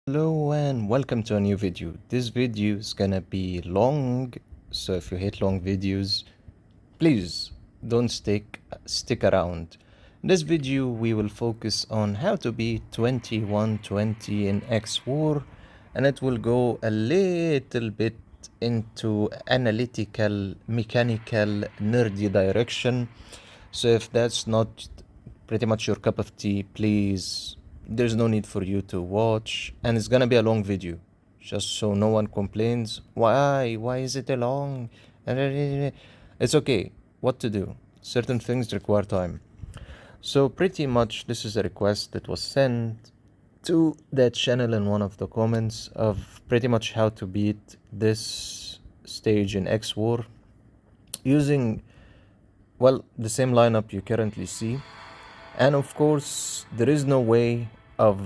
Hello and welcome to a new video. This video is gonna be long, so if you hate long videos, please don't stick around. In this video we will focus on how to beat 2120 in xwar, and it will go a little bit into analytical, mechanical, nerdy direction. So if that's not pretty much your cup of tea, please, there's no need for you to watch, and it's gonna be a long video, just so no one complains. Why is it a long? It's okay. What to do? Certain things require time. So pretty much this is a request that was sent to that channel in one of the comments of pretty much how to beat this stage in xwar using, well, the same lineup you currently see. And of course, there is no way of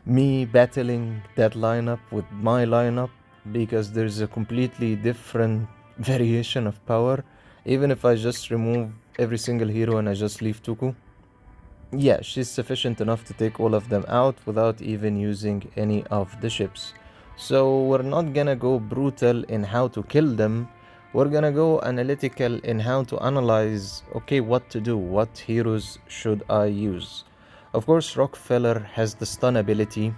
me battling that lineup with my lineup because there's a completely different variation of power. Even if I just remove every single hero and I just leave Toku, yeah, she's sufficient enough to take all of them out without even using any of the ships. So we're not gonna go brutal in how to kill them. We're gonna go analytical in how to analyze, okay, what to do, what heroes should I use. Of course, Rockefeller has the stun ability,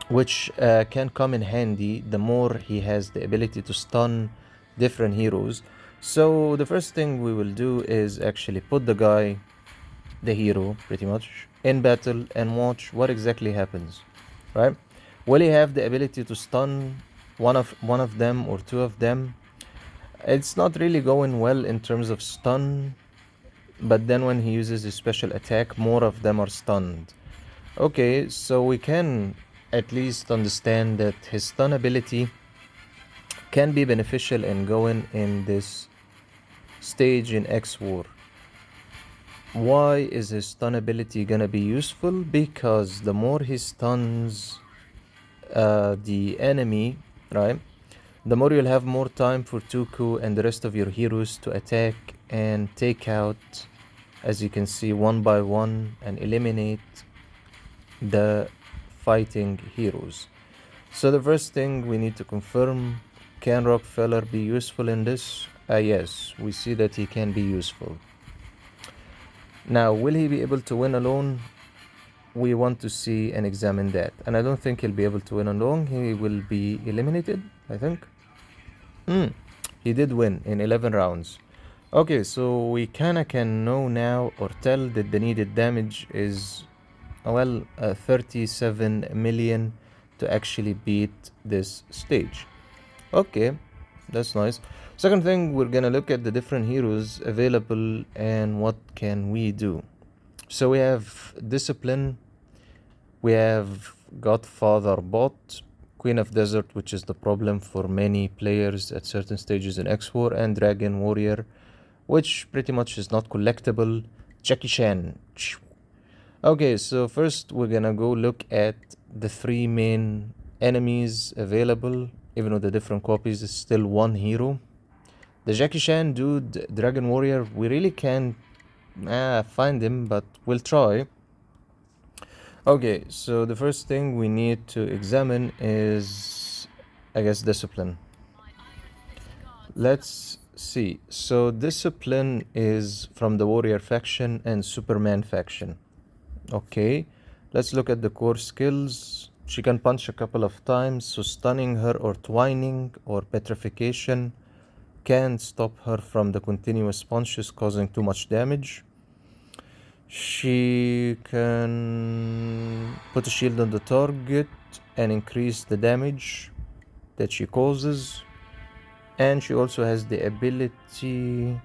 which can come in handy the more he has the ability to stun different heroes. So the first thing we will do is actually put the hero pretty much in battle and watch what exactly happens, right? Will he have the ability to stun one of them or two of them? It's not really going well in terms of stun, but then when he uses his special attack, more of them are stunned. Okay, so we can at least understand that his stun ability can be beneficial in going in this stage in xwar. Why is his stun ability gonna be useful? Because the more he stuns the enemy, right, the more you'll have more time for Toku and the rest of your heroes to attack and take out, as you can see, one by one and eliminate the fighting heroes. So the first thing we need to confirm, can Rockefeller be useful in this? Yes, we see that he can be useful. Now, will he be able to win alone? We want to see and examine that. And I don't think he'll be able to win alone. He will be eliminated, I think. He did win in 11 rounds. Okay, so we kinda can know now or tell that the needed damage is, well, 37 million to actually beat this stage. Okay, that's nice. Second thing, we're gonna look at the different heroes available and what can we do. So we have Discipline, we have Godfather Bot, Queen of Desert, which is the problem for many players at certain stages in xwar, and Dragon Warrior, which pretty much is not collectible. Jackie Chan. Okay, so first we're gonna go look at the three main enemies available. Even with the different copies, it's still one hero. The Jackie Chan dude, Dragon Warrior, we really can't find him, but we'll try. Okay, so the first thing we need to examine is, I guess, Discipline. Let's see. So Discipline is from the Warrior faction and Superman faction. Okay, let's look at the core skills. She can punch a couple of times, so stunning her or twining or petrification can stop her from the continuous punches causing too much damage. She can put a shield on the target and increase the damage that she causes. And she also has the ability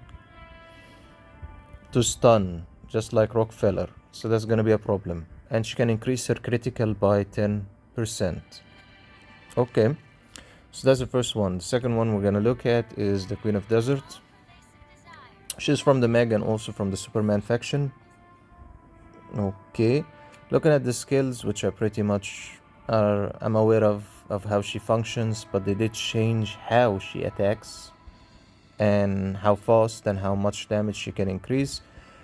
to stun, just like Rockefeller. So that's gonna be a problem. And she can increase her critical by 10%. Okay, so that's the first one. The second one we're gonna look at is the Queen of Desert. She's from the Meg and also from the Superman faction. Okay, looking at the skills, which are pretty much I'm aware of how she functions, but they did change how she attacks and how fast and how much damage she can increase.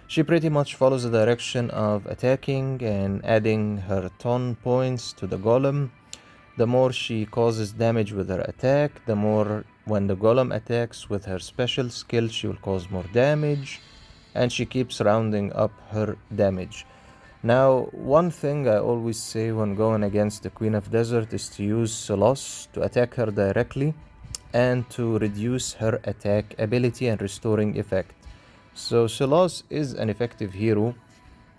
She pretty much follows the direction of attacking and adding her ton points to the golem. The more she causes damage with her attack, the more when the golem attacks with her special skill, she will cause more damage, and she keeps rounding up her damage. Now, one thing I always say when going against the Queen of Desert is to use Silas to attack her directly and to reduce her attack ability and restoring effect. So Silas is an effective hero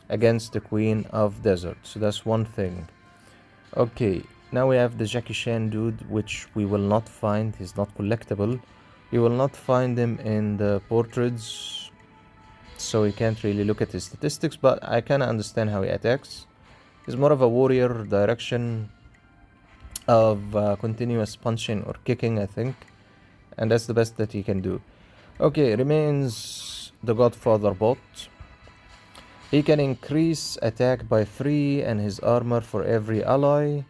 against the Queen of Desert, so that's one thing. Okay, now we have the Jackie Chan dude, which we will not find. He's not collectible. You will not find him in the portraits, so you can't really look at his statistics, but I kind of understand how he attacks. He's more of a warrior direction of continuous punching or kicking, I think, and that's the best that he can do. Okay, remains the Godfather bot. He can increase attack by 3 and his armor for every ally.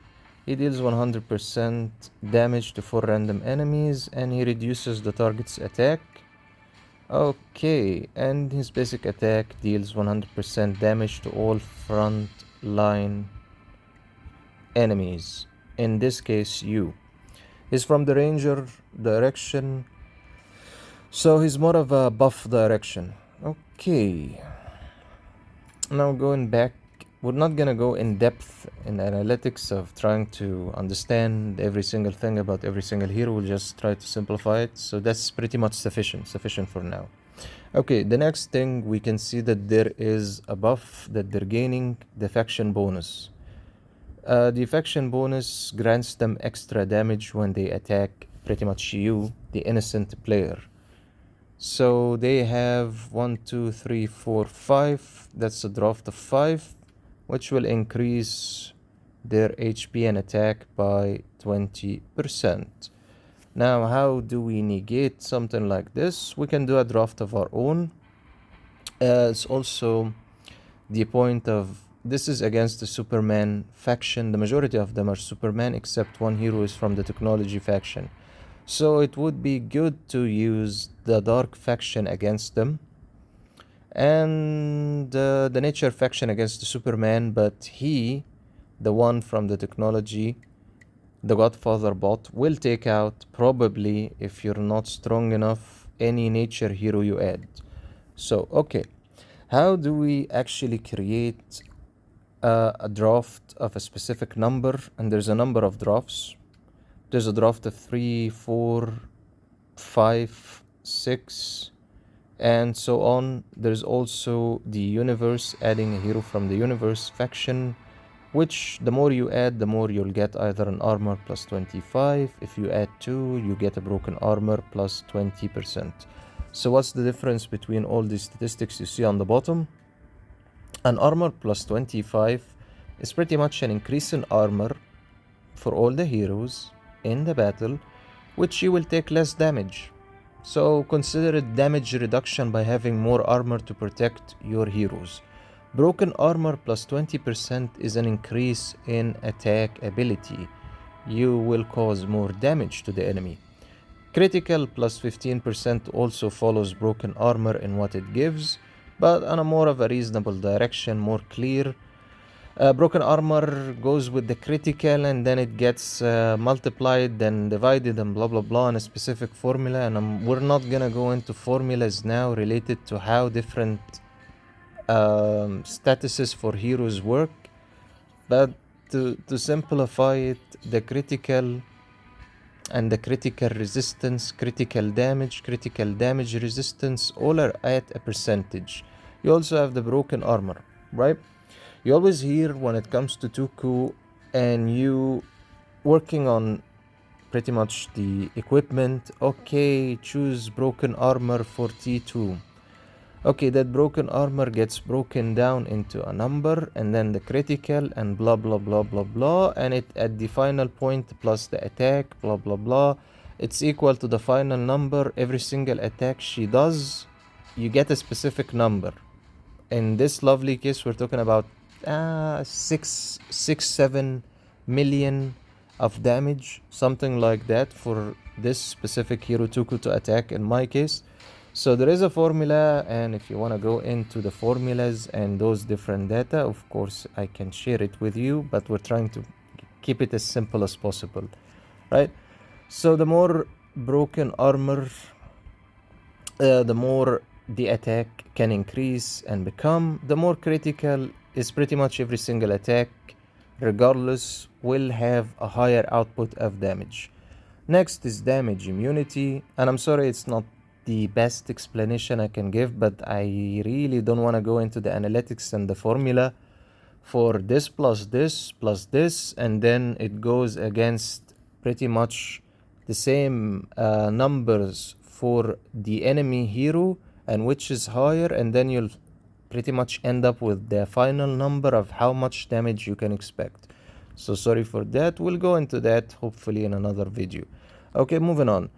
He deals 100% damage to 4 random enemies, and he reduces the target's attack. Okay, and his basic attack deals 100% damage to all front line enemies. In this case, you. He's from the ranger direction, so he's more of a buff direction. Okay. Now going back, we're not gonna go in depth in analytics of trying to understand every single thing about every single hero. We'll just try to simplify it. So that's pretty much sufficient for now. Okay, the next thing, we can see that there is a buff that they're gaining, the faction bonus. The faction bonus grants them extra damage when they attack pretty much you, the innocent player. So they have 1, 2, 3, 4, 5. That's a draft of 5, which will increase their HP and attack by 20%. Now, how do we negate something like this? We can do a draft of our own. It's also the point of this is against the Superman faction. The majority of them are Superman, except one hero is from the technology faction. So it would be good to use the dark faction against them and the nature faction against the Superman, but he, the one from the technology, the Godfather bot, will take out, probably, if you're not strong enough, any nature hero you add. So, okay, how do we actually create a draft of a specific number? And there's a number of drafts. There's a draft of 3, 4, 5, 6, and so on. There's also the universe, adding a hero from the universe faction, which the more you add, the more you'll get either an armor plus 25. If you add 2, you get a broken armor plus 20%. So what's the difference between all these statistics you see on the bottom? An armor plus 25 is pretty much an increase in armor for all the heroes in the battle, which you will take less damage. So consider it damage reduction by having more armor to protect your heroes. Broken armor plus 20% is an increase in attack ability. You will cause more damage to the enemy. Critical plus 15% also follows broken armor in what it gives, but on a more of a reasonable direction, more clear. Broken armor goes with the critical, and then it gets multiplied, then divided, and blah blah blah in a specific formula. And we're not gonna go into formulas now related to how different statuses for heroes work, but to simplify it, the critical and the critical resistance, critical damage resistance, all are at a percentage. You also have the broken armor, right? You always hear when it comes to Toku and you working on pretty much the equipment, okay, choose broken armor for T2. Okay, that broken armor gets broken down into a number and then the critical and blah blah blah blah blah, and it at the final point plus the attack blah blah blah, it's equal to the final number. Every single attack she does, you get a specific number. In this lovely case, we're talking about 7 million of damage, something like that, for this specific hero Toku to attack in my case. So there is a formula, and if you want to go into the formulas and those different data, of course I can share it with you, but we're trying to keep it as simple as possible, right? So the more broken armor, the more the attack can increase and become, the more critical is pretty much every single attack, regardless, will have a higher output of damage. Next is damage immunity, and I'm sorry it's not the best explanation I can give, but I really don't want to go into the analytics and the formula for this plus this plus this, and then it goes against pretty much the same numbers for the enemy hero, and which is higher, and then you'll pretty much end up with the final number of how much damage you can expect. So sorry for that, we'll go into that hopefully in another video. Okay, moving on.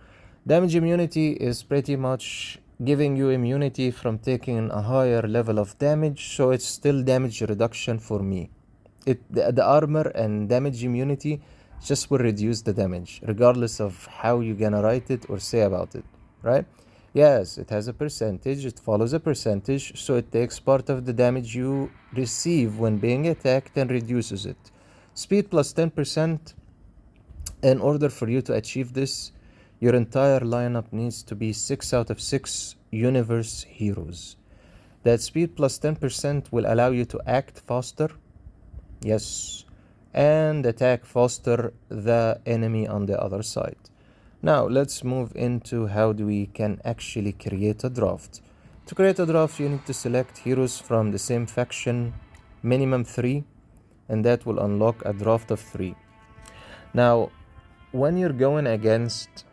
Damage immunity is pretty much giving you immunity from taking a higher level of damage, so it's still damage reduction for me. The armor and damage immunity just will reduce the damage, regardless of how you're gonna write it or say about it, right? Yes, it has a percentage, it follows a percentage, so it takes part of the damage you receive when being attacked and reduces it. Speed plus 10%. In order for you to achieve this, your entire lineup needs to be 6 out of 6 universe heroes. That speed plus 10% will allow you to act faster, yes, and attack faster the enemy on the other side. Now let's move into how we can actually create a draft. To create a draft, you need to select heroes from the same faction, minimum 3, and that will unlock a draft of 3. Now, when you're going against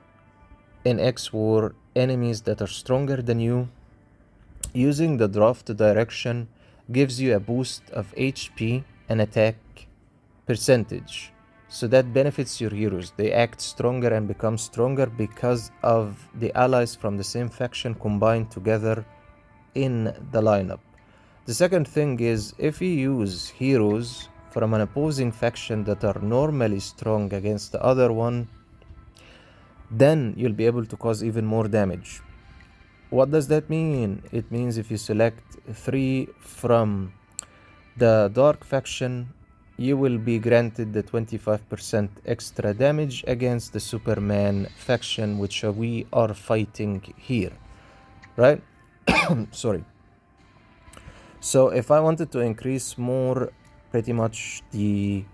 in xwar enemies that are stronger than you, using the draft direction gives you a boost of HP and attack percentage, so that benefits your heroes. They act stronger and become stronger because of the allies from the same faction combined together in the lineup. The second thing is, if you use heroes from an opposing faction that are normally strong against the other one, then you'll be able to cause even more damage. What does that mean? It means if you select 3 from the dark faction, you will be granted the 25% extra damage against the Superman faction, which we are fighting here, right? Sorry. So if I wanted to increase more pretty much the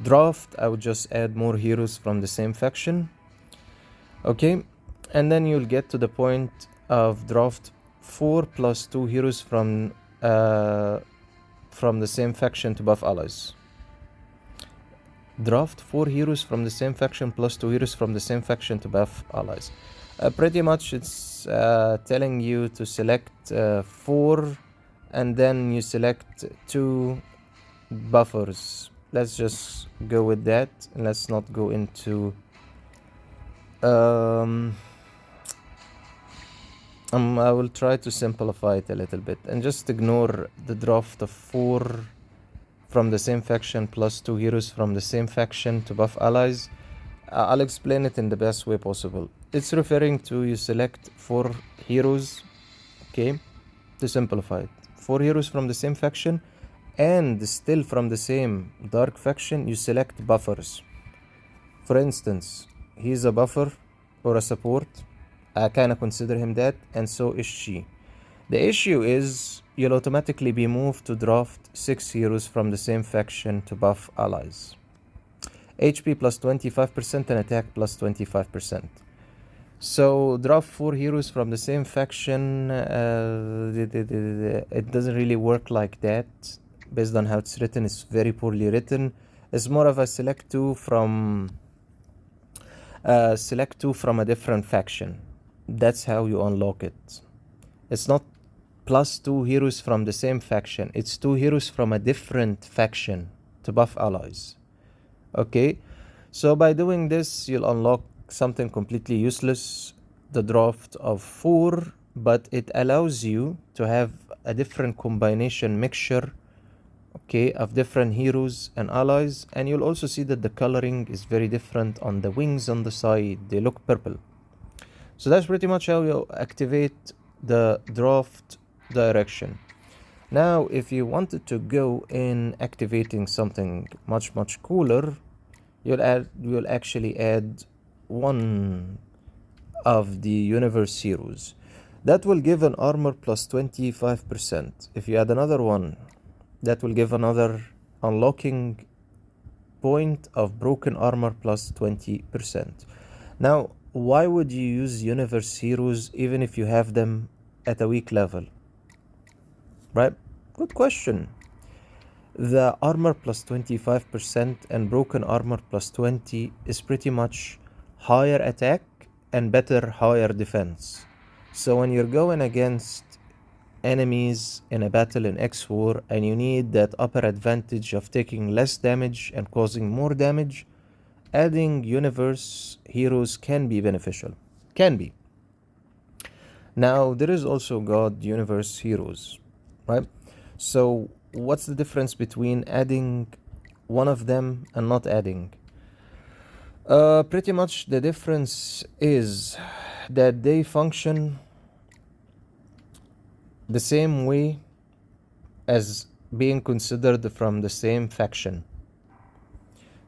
draft, I would just add more heroes from the same faction. Okay, and then you'll get to the point of draft 4 plus 2 heroes from the same faction to buff allies. Draft 4 heroes from the same faction plus 2 heroes from the same faction to buff allies. Pretty much it's telling you to select 4 and then you select 2 buffers. Let's just go with that, and let's not go into I will try to simplify it a little bit and just ignore the draft of 4 from the same faction plus 2 heroes from the same faction to buff allies. I'll explain it in the best way possible. It's referring to you select 4 heroes, okay, to simplify it. 4 heroes from the same faction, and still from the same dark faction, you select buffers. For instance, he's a buffer or a support. I kinda consider him that, and so is she. The issue is you'll automatically be moved to draft 6 heroes from the same faction to buff allies. HP plus 25% and attack plus 25%. So draft 4 heroes from the same faction, it doesn't really work like that. Based on how it's written, it's very poorly written. It's more of a select two from a different faction. That's how you unlock it. It's not plus 2 heroes from the same faction. It's 2 heroes from a different faction to buff allies. Okay, so by doing this, you'll unlock something completely useless, the draft of 4, but it allows you to have a different combination mixture, okay, of different heroes and allies. And you'll also see that the coloring is very different on the wings on the side. They look purple. So that's pretty much how you activate the draft direction. Now, if you wanted to go in activating something much cooler, you'll actually add one of the universe heroes. That will give an armor plus 25%. If you add another one, that will give another unlocking point of broken armor plus 20%. Now, why would you use universe heroes even if you have them at a weak level? Right? Good question. The armor plus 25% and broken armor plus 20 is pretty much higher attack and better higher defense. So when you're going against enemies in a battle in xwar and you need that upper advantage of taking less damage and causing more damage, adding universe heroes can be beneficial. Can be. Now, there is also God universe heroes, right? So what's the difference between adding one of them and not adding? Pretty much the difference is that they function the same way as being considered from the same faction.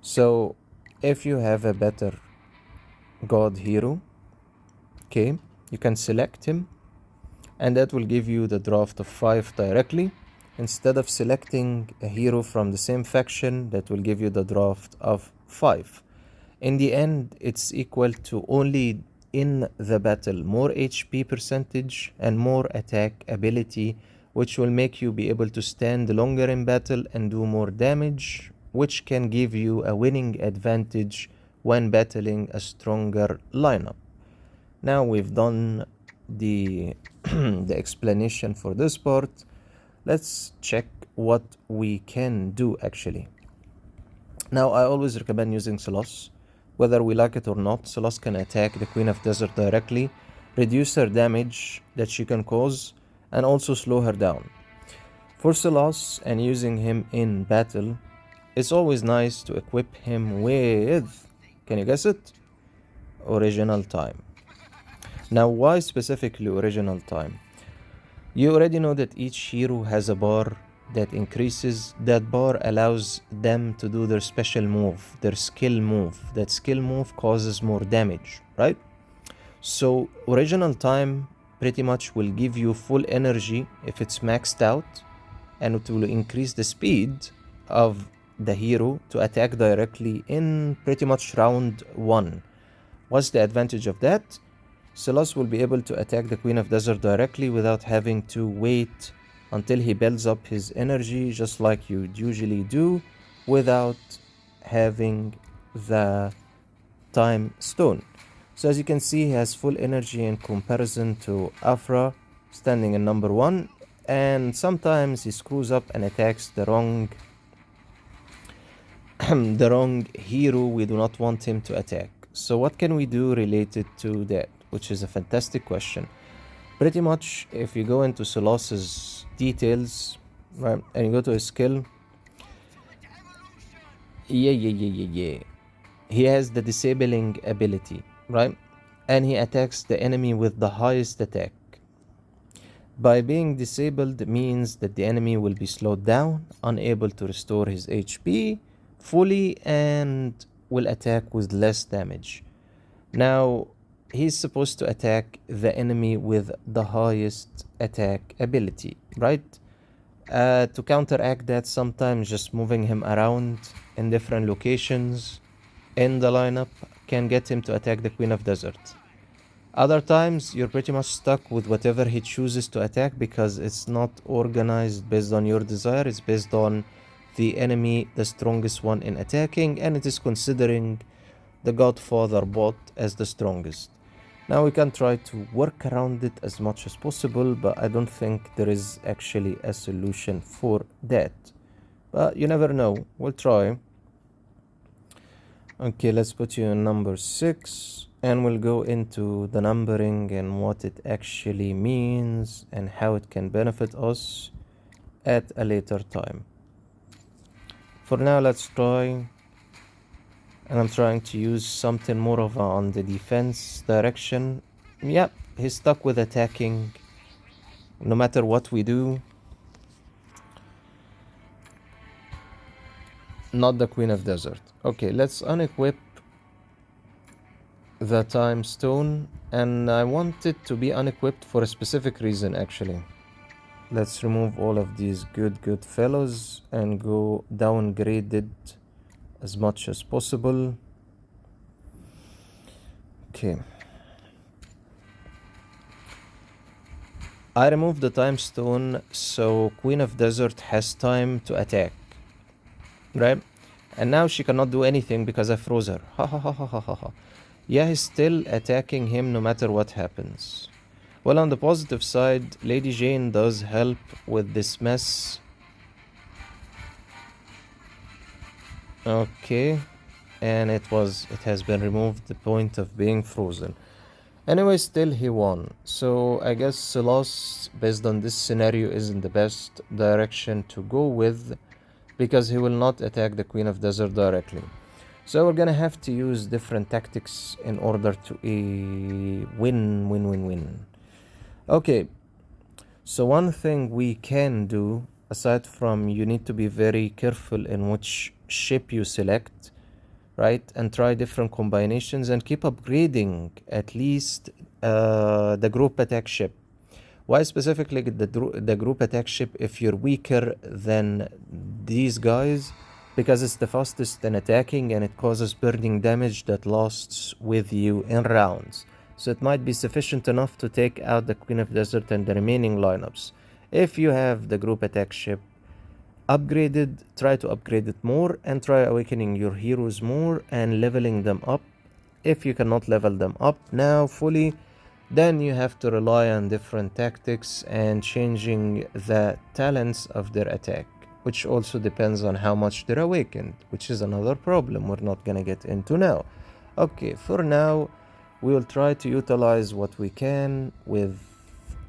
So if you have a better God hero, okay, you can select him and that will give you the draft of 5 directly, instead of selecting a hero from the same faction that will give you the draft of 5. In the end, it's equal to only in the battle more HP percentage and more attack ability, which will make you be able to stand longer in battle and do more damage, which can give you a winning advantage when battling a stronger lineup. Now we've done the the explanation for this part. Let's check what we can do actually. Now, I always recommend using Silas. Whether we like it or not, Silas can attack the Queen of Desert directly, reduce her damage that she can cause, and also slow her down. For Silas and using him in battle, it's always nice to equip him with, can you guess it? Original Time. Now, why specifically Original Time? You already know that each hero has a bar that increases. That bar allows them to do their special move, their skill move. That skill move causes more damage, right? So Original Time pretty much will give you full energy if it's maxed out, and it will increase the speed of the hero to attack directly in pretty much round 1. What's the advantage of that? Silas will be able to attack the Queen of Desert directly without having to wait until he builds up his energy, just like you usually do, without having the time stone. So as you can see, he has full energy in comparison to Afra, standing in number 1, and sometimes he screws up and attacks the wrong the wrong hero we do not want him to attack. So what can we do related to that? Which is a fantastic question. Pretty much, if you go into Silas's details, right, and you go to his skill, he has the disabling ability, right, and he attacks the enemy with the highest attack. By being disabled means that the enemy will be slowed down, unable to restore his HP fully, and will attack with less damage. Now, he's supposed to attack the enemy with the highest attack ability, right? To counteract that, sometimes just moving him around in different locations in the lineup can get him to attack the Queen of Desert. Other times, you're pretty much stuck with whatever he chooses to attack because it's not organized based on your desire. It's based on the enemy, the strongest one in attacking, and it is considering the Godfather bot as the strongest. Now we can try to work around it as much as possible, but I don't think there is actually a solution for that. But you never know. We'll try. Okay, let's put you in number 6, and we'll go into the numbering and what it actually means and how it can benefit us at a later time. For now, let's try. And I'm trying to use something more of on the defense direction. Yep, he's stuck with attacking No matter what we do, not the Queen of Desert. Okay, let's unequip the time stone, and I want it to be unequipped for a specific reason actually. Let's remove all of these good fellows and go downgraded as much as possible. Okay. I removed the time stone so Queen of Desert has time to attack. Right? And now she cannot do anything because I froze her. Ha ha ha ha ha ha ha. Yeah, he's still attacking him no matter what happens. Well, on the positive side, Lady Jane does help with this mess. Okay. And it has been removed, the point of being frozen. Anyway, still he won. So I guess Silas, based on this scenario, isn't the best direction to go with, because he will not attack the Queen of Desert directly. So we're gonna have to use different tactics in order to win. Okay, so one thing we can do, aside from you need to be very careful in which ship you select, right? And try different combinations and keep upgrading at least the group attack ship. Why specifically the group attack ship if you're weaker than these guys? Because it's the fastest in attacking and it causes burning damage that lasts with you in rounds. So it might be sufficient enough to take out the Queen of Desert and the remaining lineups. If you have the group attack ship upgraded, try to upgrade it more and try awakening your heroes more and leveling them up. If you cannot level them up now fully, then you have to rely on different tactics and changing the talents of their attack, which also depends on how much they're awakened, which is another problem we're not gonna get into now. Okay, for now, we will try to utilize what we can with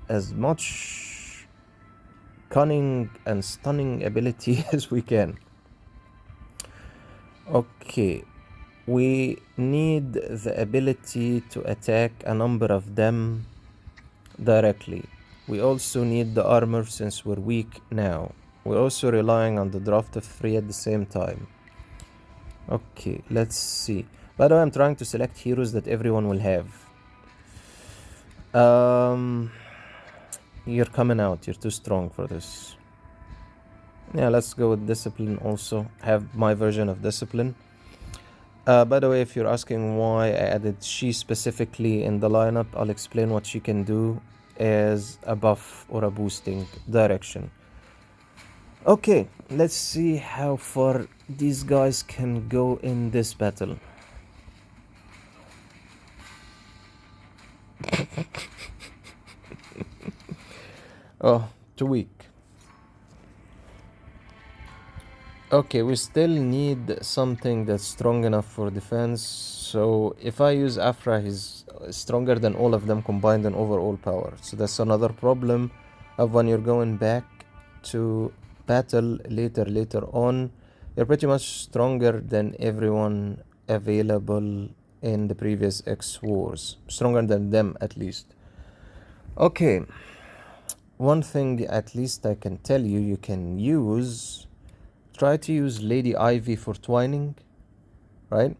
as much cunning and stunning ability as we can. Okay, we need the ability to attack a number of them directly. We also need the armor since we're weak now. We're also relying on the draft of 3 at the same time. Okay, let's see. By the way, I'm trying to select heroes that everyone will have. You're coming out. You're too strong for this. Yeah, let's go with discipline also. Have my version of discipline. By the way, if you're asking why I added she specifically in the lineup, I'll explain what she can do as a buff or a boosting direction. Okay, let's see how far these guys can go in this battle. Oh, too weak. Okay, we still need something that's strong enough for defense. So if I use Afra, he's stronger than all of them combined in overall power. So that's another problem of when you're going back to battle later on. You're pretty much stronger than everyone available in the previous xwars. Stronger than them at least. Okay, one thing at least I can tell you, you can use... Try to use Lady Ivy for twining, right?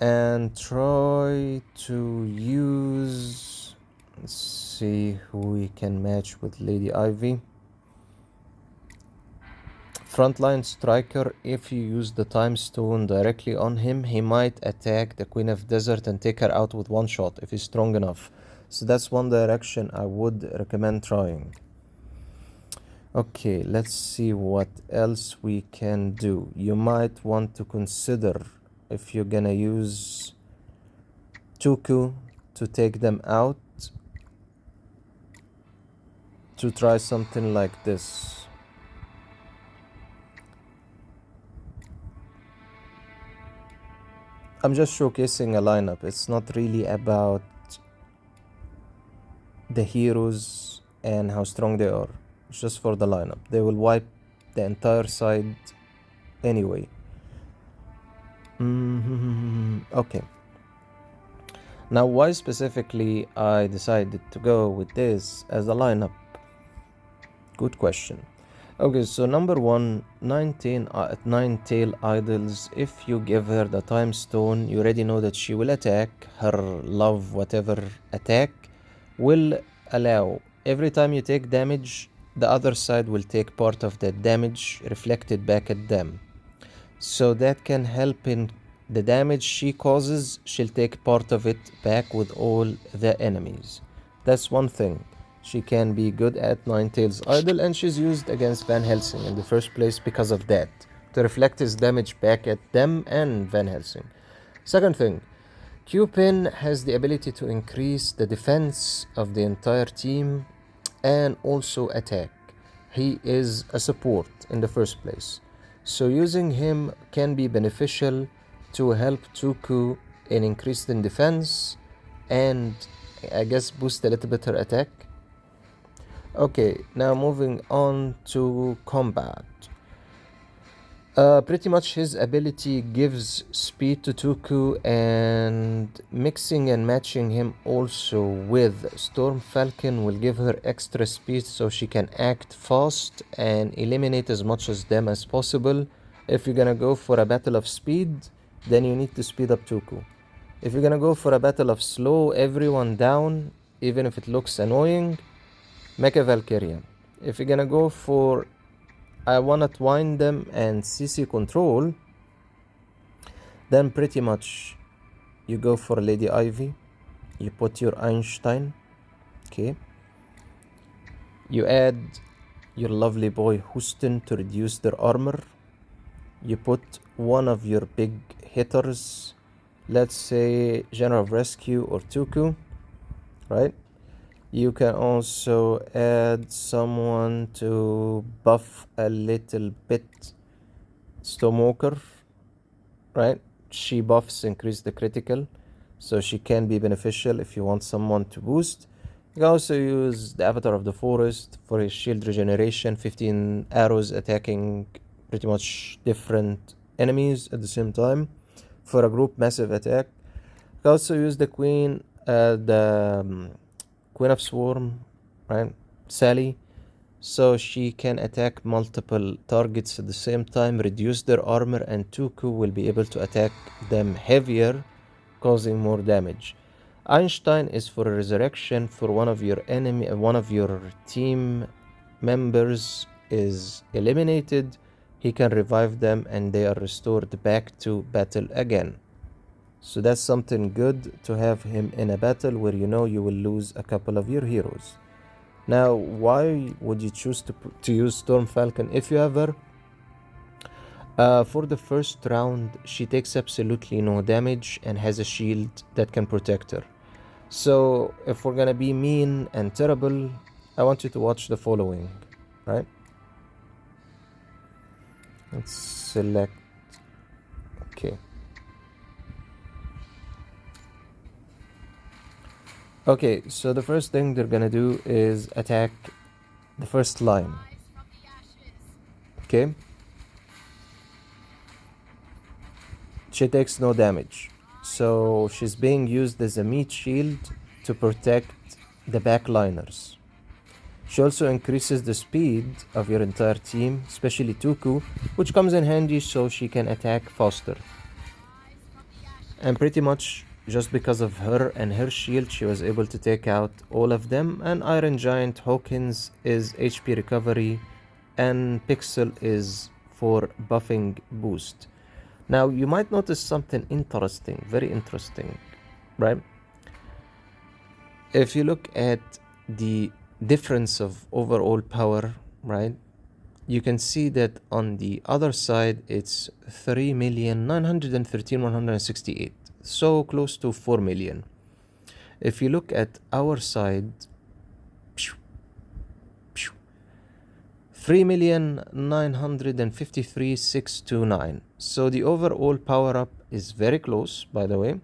And try to use... Let's see who we can match with Lady Ivy. Frontline striker, if you use the time stone directly on him, he might attack the Queen of Desert and take her out with one shot if he's strong enough. So that's one direction I would recommend trying. Okay, let's see what else we can do. You might want to consider if you're gonna use Toku to take them out, to try something like this. I'm just showcasing a lineup. It's not really about the heroes and how strong they are. It's just for the lineup. They will wipe the entire side anyway. Okay. Now, why specifically I decided to go with this as a lineup? Good question. Okay, so number one, 9-tail idols. If you give her the time stone, you already know that she will attack. Her love, whatever attack, will allow every time you take damage, the other side will take part of that damage reflected back at them. So that can help in the damage she causes, she'll take part of it back with all the enemies. That's one thing. She can be good at Ninetales Idol, and she's used against Van Helsing in the first place because of that, to reflect his damage back at them and Van Helsing. Second thing, Q-Pin has the ability to increase the defense of the entire team and also attack. He is a support in the first place. So using him can be beneficial to help Toku in increasing defense and I guess boost a little bit her attack. Okay, now moving on to combat. Pretty much his ability gives speed to Toku, and mixing and matching him also with Storm Falcon will give her extra speed so she can act fast and eliminate as much of them as possible. If you're gonna go for a battle of speed, then you need to speed up Toku. If you're gonna go for a battle of slow everyone down, even if it looks annoying, Mecha Valkyria. If you're gonna go for I wanna twine them and CC control, then pretty much you go for Lady Ivy, you put your Einstein, okay, you add your lovely boy Houston to reduce their armor, you put one of your big hitters, let's say General of Rescue or Toku, right? You can also add someone to buff a little bit Stormwalker, right? She buffs increase the critical, so she can be beneficial if you want someone to boost. You can also use the Avatar of the Forest for his shield regeneration, 15 arrows attacking pretty much different enemies at the same time for a group massive attack. You can also use the Queen of Swarm, right? Sally, so she can attack multiple targets at the same time, reduce their armor, and Toku will be able to attack them heavier, causing more damage. Einstein is for a resurrection for one of your team members is eliminated. He can revive them and they are restored back to battle again. So that's something good to have him in a battle where you know you will lose a couple of your heroes. Now, why would you choose to use Storm Falcon if you ever? For the first round, she takes absolutely no damage and has a shield that can protect her. So if we're gonna be mean and terrible, I want you to watch the following, right? Let's select, okay. Okay, so the first thing they're gonna do is attack the first line. Okay? She takes no damage. So she's being used as a meat shield to protect the backliners. She also increases the speed of your entire team, especially Toku, which comes in handy so she can attack faster. And pretty much just because of her and her shield, she was able to take out all of them. And Iron Giant Hawkins is HP recovery, and Pixel is for buffing boost. Now, you might notice something interesting, very interesting, right? If you look at the difference of overall power, right, you can see that on the other side, it's 3,913,168. So close to 4 million. If you look at our side, 3,953,629. So the overall power up is very close, by the way.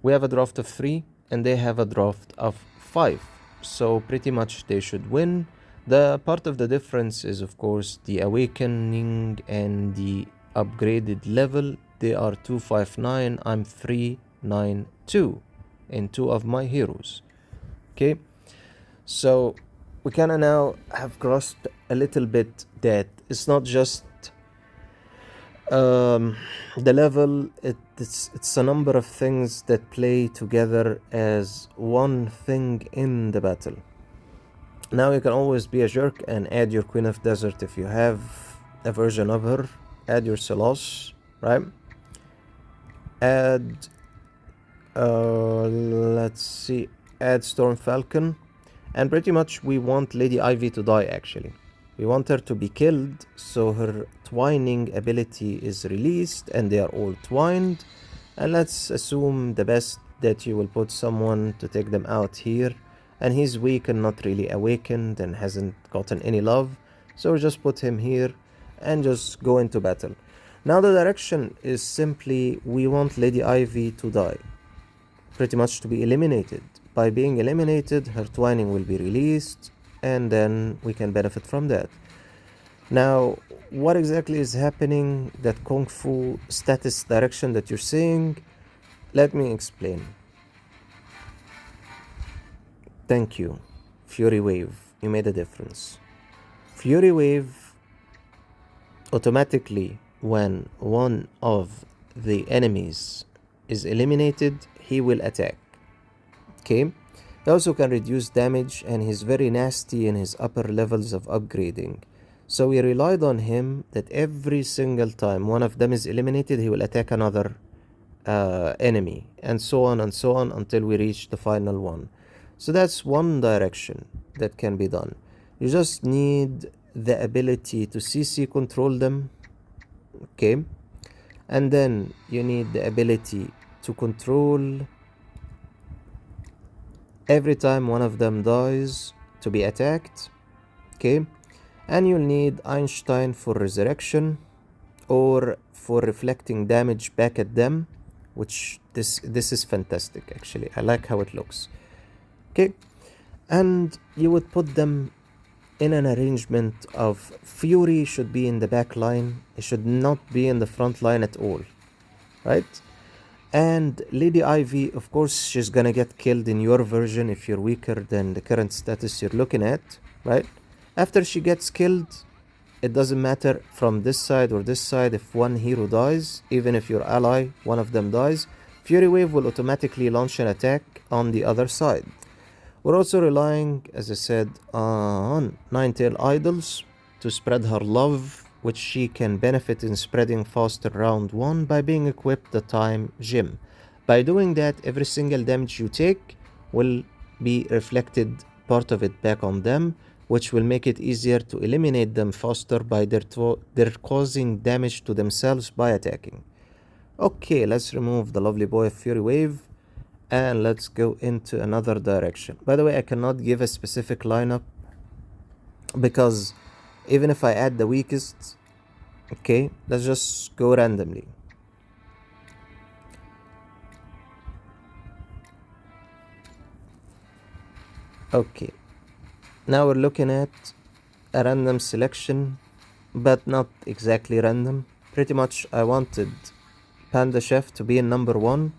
We have a draft of 3 and they have a draft of 5. So pretty much they should win. The part of the difference is of course the awakening and the upgraded level. They are 259, I'm 392. in two of my heroes. Okay, so we kind of now have grasped a little bit that it's not just the level, it's a number of things that play together as one thing in the battle. Now you can always be a jerk and add your Queen of Desert if you have a version of her. Add your Silas, right? Add let's see, add Storm Falcon, and pretty much we want Lady Ivy to die. Actually, we want her to be killed so her twining ability is released and they are all twined. And let's assume the best, that you will put someone to take them out here, and he's weak and not really awakened and hasn't gotten any love, so just put him here and just go into battle. Now the direction is simply, we want Lady Ivy to die, pretty much to be eliminated. By being eliminated, her twining will be released, and then we can benefit from that. Now, what exactly is happening, that Kung Fu status direction that you're seeing? Let me explain. Thank you. Fury Wave, you made a difference. Fury Wave, automatically when one of the enemies is eliminated, he will attack. Okay? He also can reduce damage, and he's very nasty in his upper levels of upgrading. So we relied on him that every single time one of them is eliminated, he will attack another enemy, and so on until we reach the final one. So that's one direction that can be done. You just need the ability to CC control them, okay? And then you need the ability to control every time one of them dies to be attacked, okay? And you'll need Einstein for resurrection or for reflecting damage back at them, which this is fantastic actually. I like how it looks. Okay, and you would put them in an arrangement of Fury should be in the back line, it should not be in the front line at all, right? And Lady Ivy, of course, she's gonna get killed in your version if you're weaker than the current status you're looking at, right? After she gets killed, it doesn't matter from this side or this side, if one hero dies, even if your ally, one of them dies, Fury Wave will automatically launch an attack on the other side. We're also relying, as I said, on Nine-Tail Idols to spread her love, which she can benefit in spreading faster round 1 by being equipped the Time Gem. By doing that, every single damage you take will be reflected, part of it back on them, which will make it easier to eliminate them faster by their causing damage to themselves by attacking. Okay, let's remove the lovely boy of Fury Wave, and let's go into another direction. By the way, I cannot give a specific lineup because even if I add the weakest, okay, let's just go randomly. Okay, now we're looking at a random selection, but not exactly random. Pretty much I wanted Panda Chef to be in number 1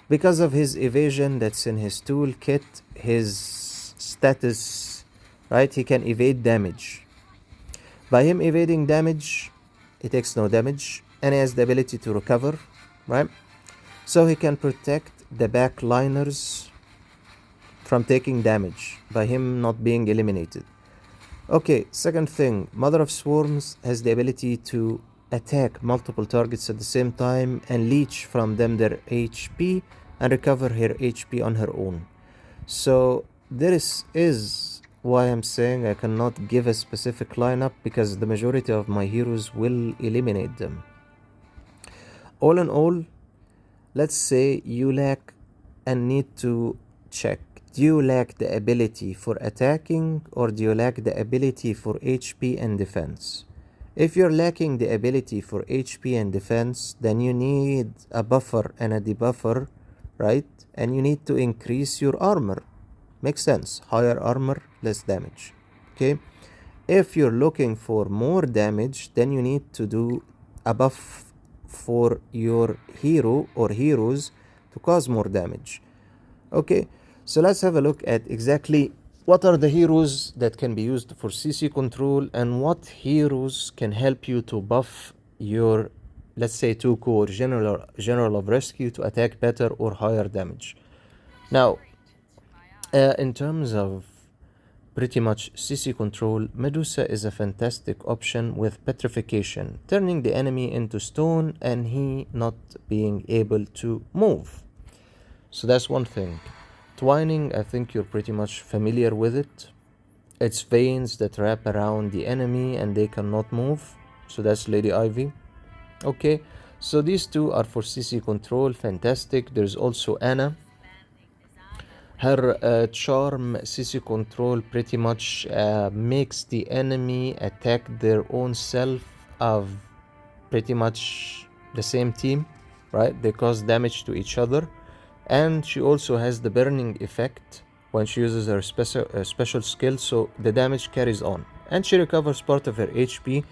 because of his evasion that's in his toolkit, his status, right? He can evade damage. By him evading damage, he takes no damage, and he has the ability to recover, right? So he can protect the backliners from taking damage by him not being eliminated. Okay, second thing, Mother of Swarms has the ability to attack multiple targets at the same time and leech from them their HP and recover her HP on her own. So this is why I'm saying I cannot give a specific lineup, because the majority of my heroes will eliminate them. All in all, let's say you lack and need to check. Do you lack the ability for attacking, or do you lack the ability for HP and defense? If you're lacking the ability for HP and defense, then you need a buffer and a debuffer, right? And you need to increase your armor. Makes sense. Higher armor, less damage. Okay? If you're looking for more damage, then you need to do a buff for your hero or heroes to cause more damage. Okay, so let's have a look at exactly what are the heroes that can be used for CC control and what heroes can help you to buff your, let's say, Toku or general of rescue to attack better or higher damage. Now, in terms of pretty much CC control, Medusa is a fantastic option with petrification, turning the enemy into stone and he not being able to move. So that's one thing. Twining, I think you're pretty much familiar with it. It's veins that wrap around the enemy and they cannot move. So that's Lady Ivy. Okay, so these two are for CC control, fantastic. There's also Anna. Her charm CC control pretty much makes the enemy attack their own self of pretty much the same team, right? They cause damage to each other. And she also has the burning effect when she uses her special skill, so the damage carries on. And she recovers part of her HP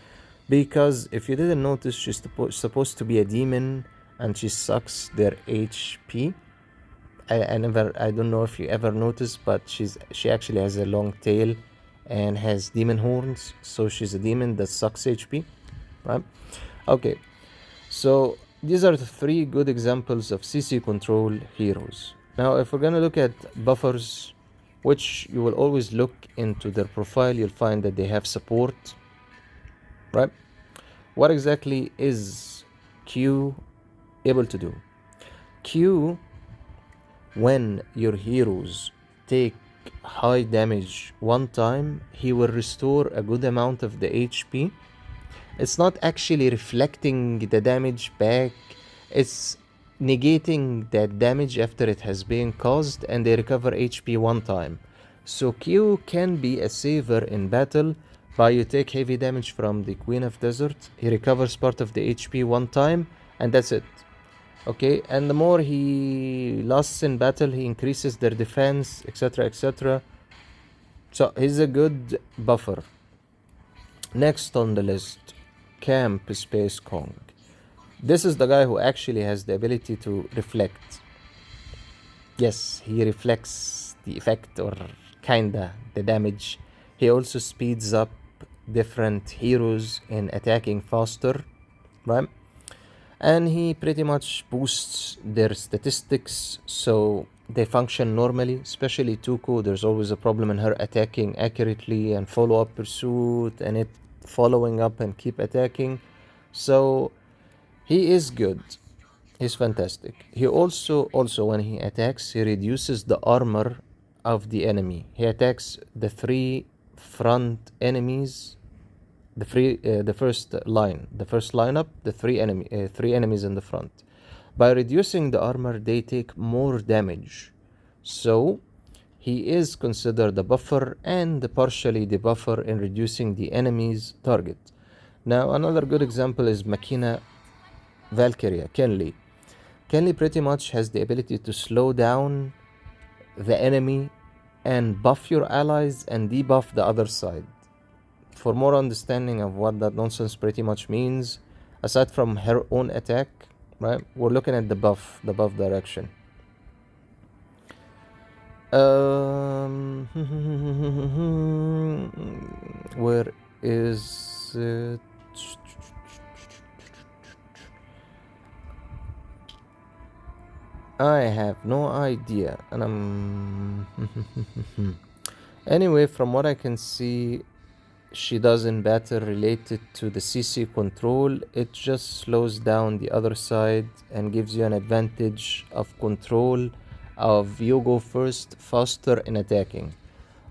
because if you didn't notice, she's supposed to be a demon and she sucks their HP. I don't know if you ever noticed, but she actually has a long tail and has demon horns, so she's a demon that sucks HP, right? Okay, so these are the three good examples of CC control heroes. Now, if we're gonna look at buffers, which you will always look into their profile, you'll find that they have support, right? What exactly is Q able to do? Q, when your heroes take high damage one time, he will restore a good amount of the HP. It's not actually reflecting the damage back, it's negating that damage after it has been caused, and they recover HP one time. So Q can be a saver in battle. By you take heavy damage from the Queen of Desert, he recovers part of the HP one time, and that's it. Okay, and the more he lasts in battle, he increases their defense, etc., etc. So he's a good buffer. Next on the list, Camp Space Kong. This is the guy who actually has the ability to reflect. Yes, he reflects the effect or kinda the damage. He also speeds up different heroes in attacking faster, right? And he pretty much boosts their statistics so they function normally, especially Tuku. There's always a problem in her attacking accurately and follow-up pursuit and it following up and keep attacking. So he is good. He's fantastic. He also when he attacks, he reduces the armor of the enemy. He attacks the three front enemies, the first lineup, the three enemies in the front. By reducing the armor, they take more damage. So he is considered a buffer and partially the buffer in reducing the enemy's target. Now another good example is Machina Valkyria, Kenley. Kenley pretty much has the ability to slow down the enemy and buff your allies and debuff the other side. For more understanding of what that nonsense pretty much means, aside from her own attack, right, we're looking at the buff direction. Where is it? I have no idea, and I'm anyway, from what I can see, she does in battle related to the CC control. It just slows down the other side and gives you an advantage of control of you go first faster in attacking.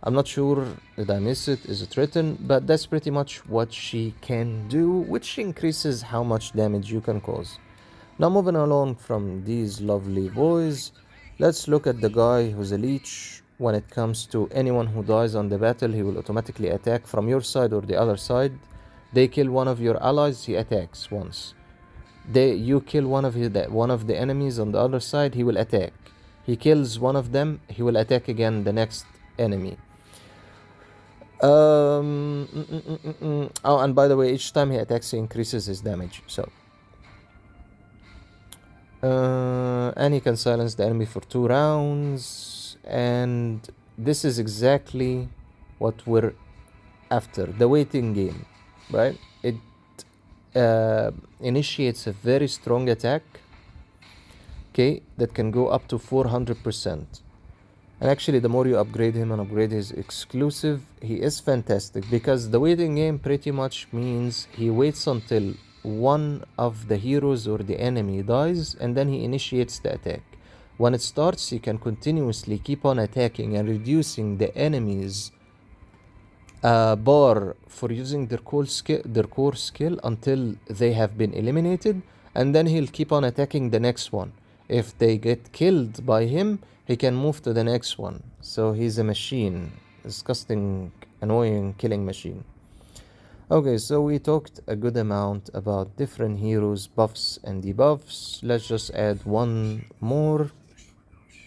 I'm not sure, did I miss it? Is it written? But that's pretty much what she can do, which increases how much damage you can cause. Now moving along from these lovely boys, let's look at the guy who's a leech. When it comes to anyone who dies on the battle, he will automatically attack from your side or the other side. They kill one of your allies, he attacks once. You kill one of the enemies on the other side, he will attack. He kills one of them, he will attack again the next enemy. Oh, and by the way, each time he attacks, he increases his damage. So And he can silence the enemy for 2 rounds. And this is exactly what we're after, the waiting game, right? It initiates a very strong attack, okay, that can go up to 400%. And actually, the more you upgrade him and upgrade his exclusive, he is fantastic, because the waiting game pretty much means he waits until one of the heroes or the enemy dies, and then he initiates the attack. When it starts, he can continuously keep on attacking and reducing the enemy's bar for using their core skill until they have been eliminated, and then he'll keep on attacking the next one. If they get killed by him, he can move to the next one. So he's a machine, disgusting, annoying killing machine. Okay, so we talked a good amount about different heroes, buffs and debuffs. Let's just add one more,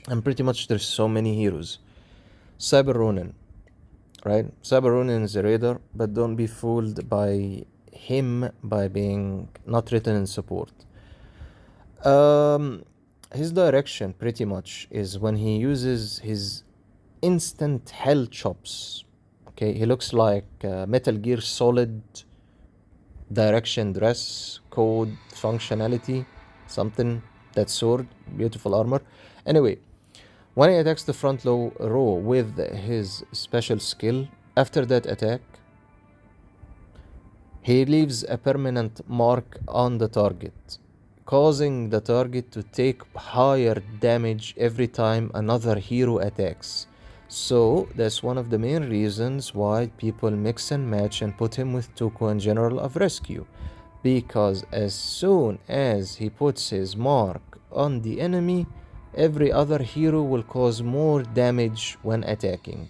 and pretty much there's so many heroes. Cyber Ronin, right? Cyber Ronin is a raider, but don't be fooled by him by being not written in support. His direction pretty much is when he uses his instant hell chops. Okay, he looks like Metal Gear Solid direction, dress, code, functionality, something. That sword, beautiful armor. Anyway, when he attacks the front row with his special skill, after that attack, he leaves a permanent mark on the target, causing the target to take higher damage every time another hero attacks. So that's one of the main reasons why people mix and match and put him with Toku and General of Rescue, because as soon as he puts his mark on the enemy, every other hero will cause more damage when attacking.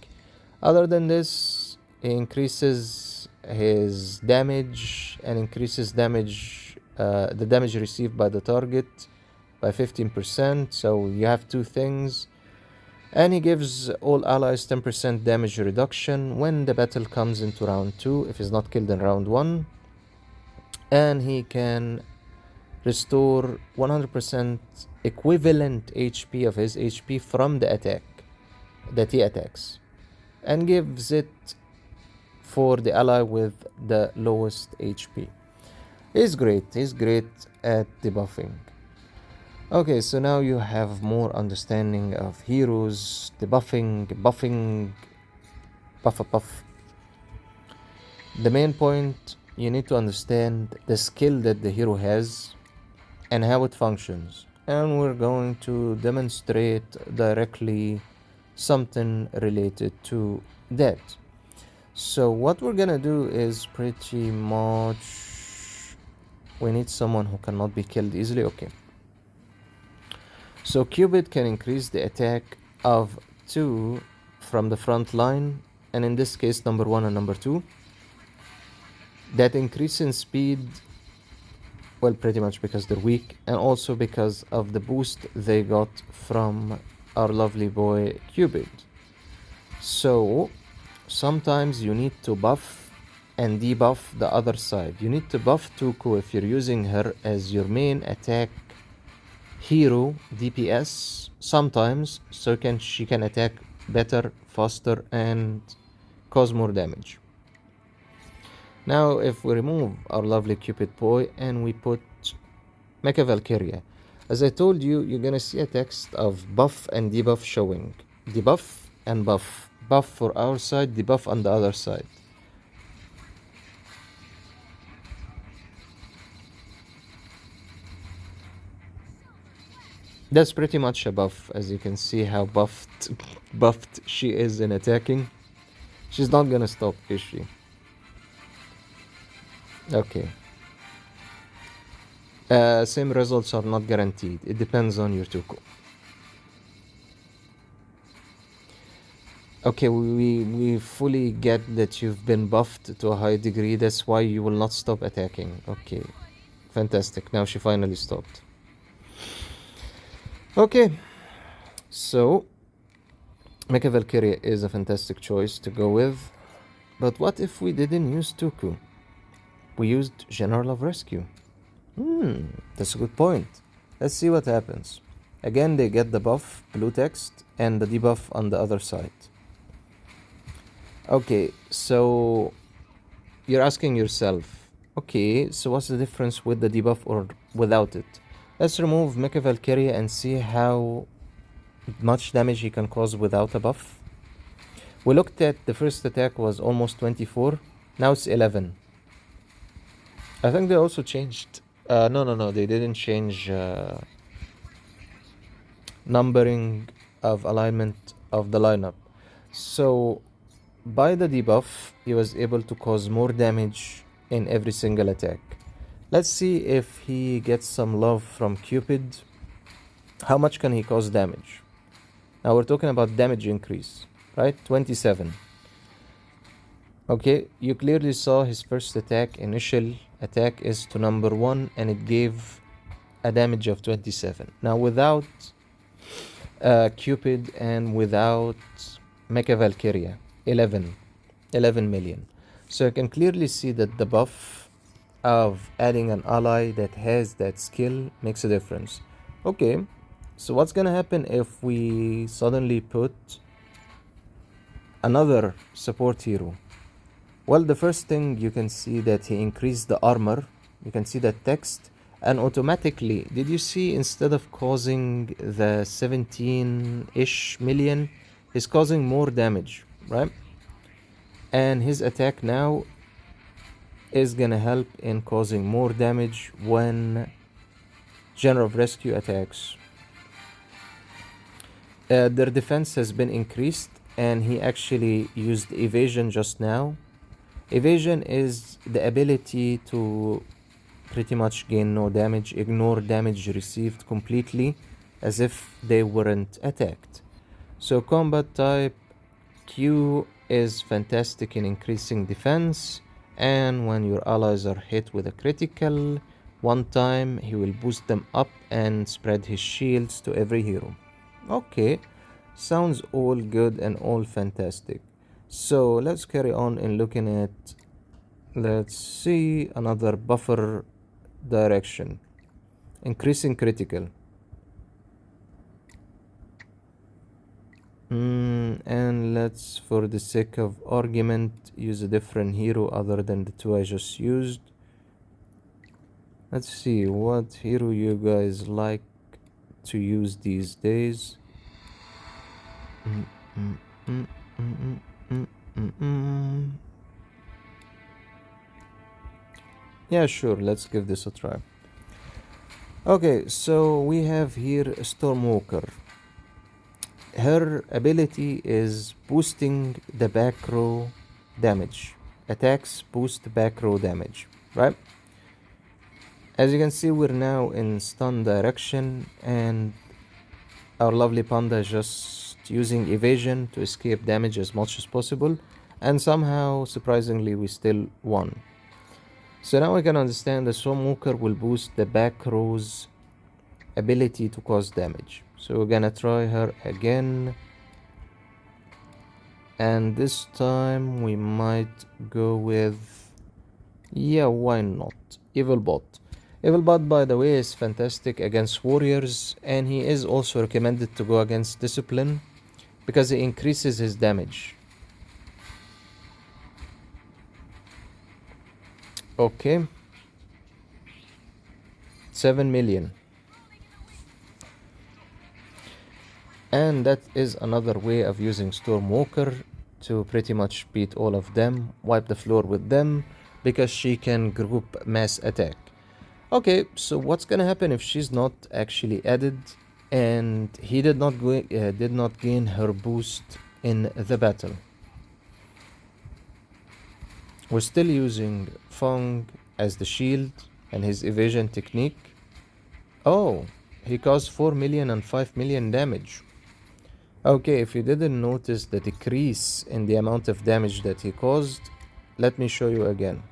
Other than this, he increases his damage and increases the damage received by the target by 15%, so you have two things. And he gives all allies 10% damage reduction when the battle comes into round 2 if he's not killed in round 1. And he can restore 100% equivalent HP of his HP from the attack that he attacks, and gives it for the ally with the lowest HP. He's great at debuffing. Okay, so now you have more understanding of heroes, debuffing, buffing, buff. The main point, you need to understand the skill that the hero has and how it functions. And we're going to demonstrate directly something related to that. So what we're gonna do is pretty much, we need someone who cannot be killed easily. Okay. So Cupid can increase the attack of 2 from the front line, and in this case number 1 and number 2. That increase in speed, well, pretty much because they're weak, and also because of the boost they got from our lovely boy Cupid. So sometimes you need to buff and debuff the other side. You need to buff Toku if you're using her as your main attack hero, DPS, sometimes, so she can attack better, faster, and cause more damage. Now if we remove our lovely Cupid boy and we put Mecha Valkyria, as I told you, you're gonna see a text of buff and debuff showing. Debuff and buff. Buff for our side, debuff on the other side. That's pretty much a buff, as you can see how buffed she is in attacking. She's not gonna stop, is she? Okay. Same results are not guaranteed. It depends on your Toku. Okay, we fully get that you've been buffed to a high degree. That's why you will not stop attacking. Okay, fantastic. Now she finally stopped. Okay, so Mecha Valkyria is a fantastic choice to go with. But what if we didn't use Toku? We used General of Rescue. That's a good point. Let's see what happens. Again, they get the buff, blue text, and the debuff on the other side. Okay, so you're asking yourself, okay, so what's the difference with the debuff or without it? Let's remove Mecha Valkyria and see how much damage he can cause without a buff. We looked at the first attack was almost 24, now it's 11. I think they also changed. No, they didn't change numbering of alignment of the lineup. So by the debuff, he was able to cause more damage in every single attack. Let's see if he gets some love from Cupid. How much can he cause damage? Now we're talking about damage increase, right? 27. Okay, you clearly saw his first attack, initial attack is to number 1 and it gave a damage of 27. Now without Cupid and without Mecha Valkyria, 11 million. So you can clearly see that the buff of adding an ally that has that skill makes a difference. Okay, so what's gonna happen if we suddenly put another support hero? Well, the first thing you can see that he increased the armor. You can see that text, and automatically, did you see instead of causing the 17-ish million, he's causing more damage, right? And his attack now is gonna help in causing more damage when General of Rescue attacks. Their defense has been increased, and he actually used evasion just now. Evasion is the ability to pretty much gain no damage, ignore damage received completely, as if they weren't attacked. So combat type Q is fantastic in increasing defense, and when your allies are hit with a critical, one time he will boost them up and spread his shields to every hero. Okay, sounds all good and all fantastic. So let's carry on in looking at, let's see, another buffer direction. Increasing critical. And let's, for the sake of argument, use a different hero other than the two I just used. Let's see what hero you guys like to use these days. Yeah, sure, let's give this a try. Okay, so we have here Stormwalker. Her ability is boosting the back row damage. Attacks boost back row damage, right? As you can see, we're now in stun direction, and our lovely panda is just using evasion to escape damage as much as possible, and somehow, surprisingly, we still won. So now we can understand the Stormwalker will boost the back row's ability to cause damage. So we're gonna try her again, and this time we might go with, yeah, why not, Evil Bot. Evil Bot, by the way, is fantastic against warriors, and he is also recommended to go against Discipline because it increases his damage. Okay, 7 million. And that is another way of using Stormwalker to pretty much beat all of them, wipe the floor with them, because she can group mass attack. Okay, so what's gonna happen if she's not actually added and he did not gain her boost in the battle? We're still using Fong as the shield and his evasion technique. Oh, he caused 4 million and 5 million damage. Okay, if you didn't notice the decrease in the amount of damage that he caused, let me show you again.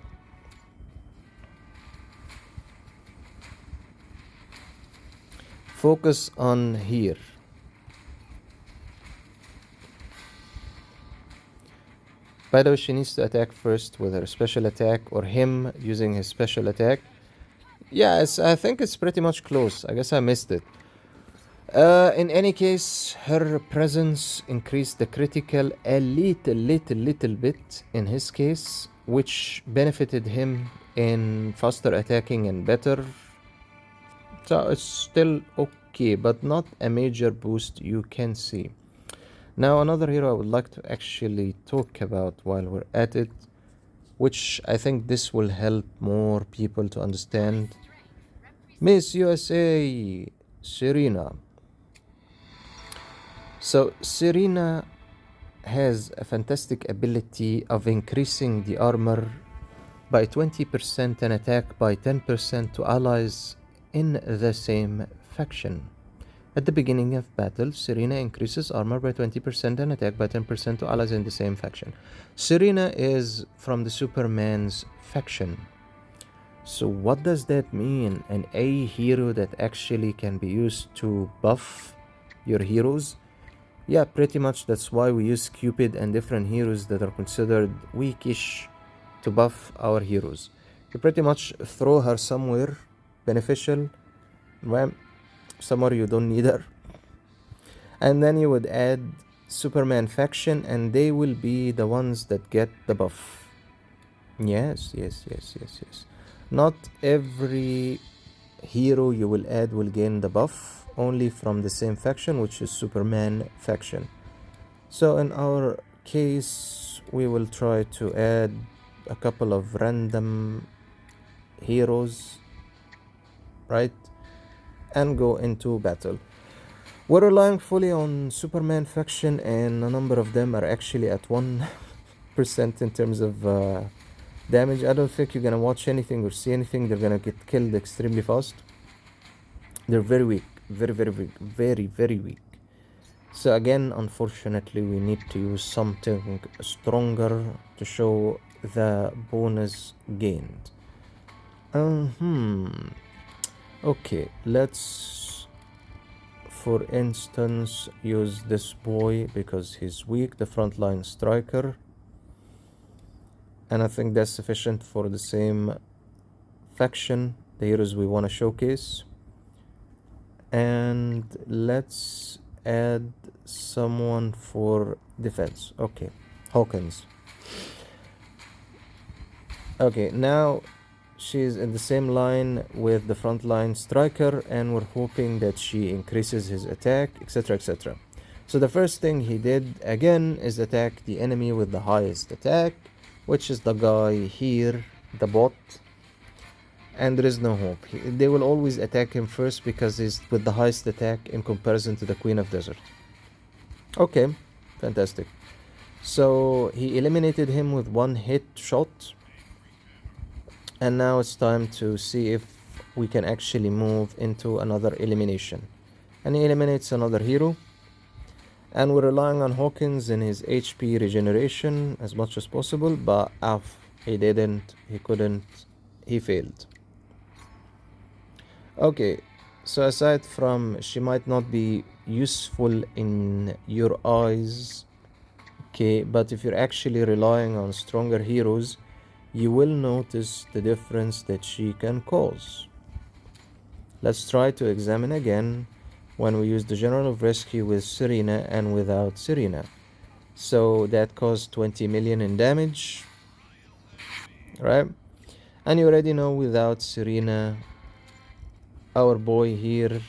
Focus on here. By the way, she needs to attack first with her special attack, or him using his special attack. Yeah, I think it's pretty much close. I guess I missed it. In any case, her presence increased the critical a little bit in his case, which benefited him in faster attacking and better. So it's still okay, but not a major boost you can see. Now, another hero I would like to actually talk about while we're at it, which I think this will help more people to understand. Miss USA, Serena. So, Serena has a fantastic ability of increasing the armor by 20% and attack by 10% to allies in the same faction. At the beginning of battle, Serena increases armor by 20% and attack by 10% to allies in the same faction. Serena is from the Superman's faction. So what does that mean? An A hero that actually can be used to buff your heroes? Yeah, pretty much that's why we use Cupid and different heroes that are considered weakish to buff our heroes. You pretty much throw her somewhere beneficial, right? Somewhere you don't need her. And then you would add Superman faction and they will be the ones that get the buff. Yes. Not every hero you will add will gain the buff, only from the same faction, which is Superman faction. So in our case, we will try to add a couple of random heroes, right? And go into battle. We're relying fully on Superman faction, and a number of them are actually at 1% in terms of damage. I don't think you're gonna watch anything or see anything. They're gonna get killed extremely fast. They're very weak, very weak, very weak. So again, unfortunately, we need to use something stronger to show the bonus gained. Okay, let's, for instance, use this boy because he's weak, the frontline striker. And I think that's sufficient for the same faction, the heroes we want to showcase. And let's add someone for defense. Okay, Hawkins. Okay, now she's in the same line with the frontline striker, and we're hoping that she increases his attack, etc. So the first thing he did again is attack the enemy with the highest attack, which is the guy here, the bot. And there is no hope. They will always attack him first because he's with the highest attack in comparison to the Queen of Desert. Okay, fantastic. So he eliminated him with one hit shot. And now it's time to see if we can actually move into another elimination. And he eliminates another hero. And we're relying on Hawkins in his HP regeneration as much as possible, but he didn't, he couldn't, he failed. Okay, so aside from she might not be useful in your eyes, okay, but if you're actually relying on stronger heroes, you will notice the difference that she can cause. Let's try to examine again when we use the General of Rescue with Serena and without Serena. So that caused 20 million in damage, right? And you already know without Serena, our boy here,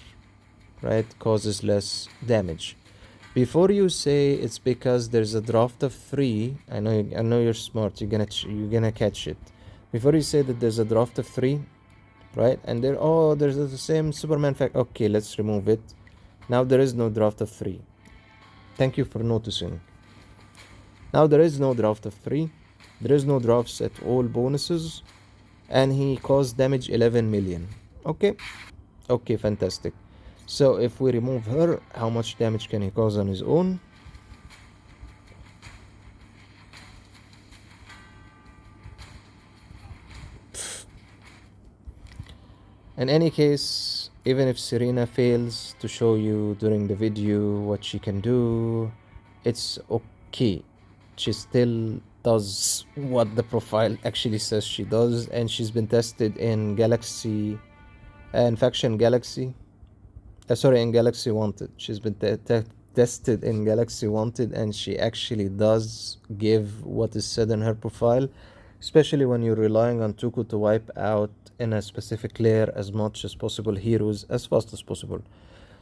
right, causes less damage. Before you say it's because there's a draft of 3, I know you're smart, you're gonna catch it. Before you say that there's a draft of 3, right, and there's the same Superman fact. Okay, let's remove it. Now there is no draft of 3. Thank you for noticing. Now there is no draft of 3. There is no drafts at all bonuses. And he caused damage 11 million. Okay, fantastic. So if we remove her, how much damage can he cause on his own? In any case, even if Serena fails to show you during the video what she can do, it's okay. She still does what the profile actually says she does, and she's been tested in Galaxy and Faction Galaxy sorry, in Galaxy Wanted. She's been tested in Galaxy Wanted, and she actually does give what is said in her profile, especially when you're relying on Toku to wipe out in a specific layer as much as possible heroes as fast as possible.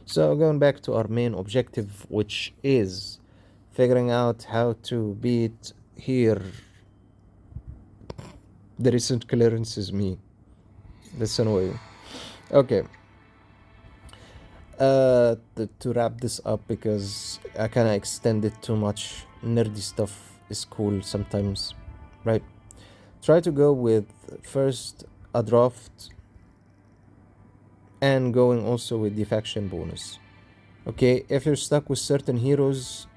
So going back to our main objective, which is figuring out how to beat here. The recent clearance is me. That's annoying. Okay. To wrap this up, because I kind of extended too much. Nerdy stuff is cool sometimes, right? Try to go with first a draft and going also with the faction bonus. Okay, if you're stuck with certain heroes,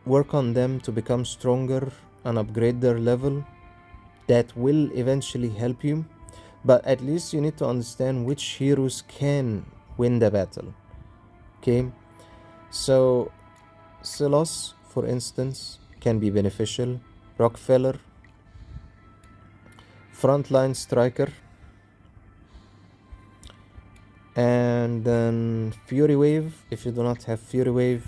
work on them to become stronger and upgrade their level. That will eventually help you, but at least you need to understand which heroes can win the battle. Okay, so Silas, for instance, can be beneficial. Rockefeller, frontline striker, and then Fury Wave. If you do not have Fury Wave,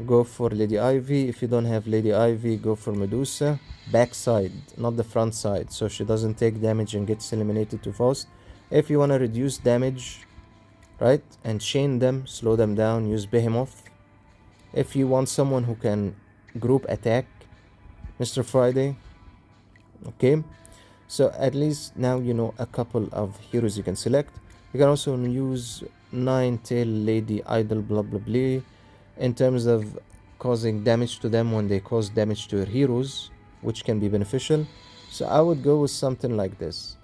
go for Lady Ivy. If you don't have Lady Ivy, go for Medusa. Backside, not the front side, so she doesn't take damage and gets eliminated too fast. If you want to reduce damage, right, and chain them, slow them down, use Behemoth. If you want someone who can group attack, Mr. Friday. Okay, so at least now you know a couple of heroes you can select. You can also use Nine-Tail Lady Idol, blah blah blah, in terms of causing damage to them when they cause damage to your heroes, which can be beneficial. So I would go with something like this.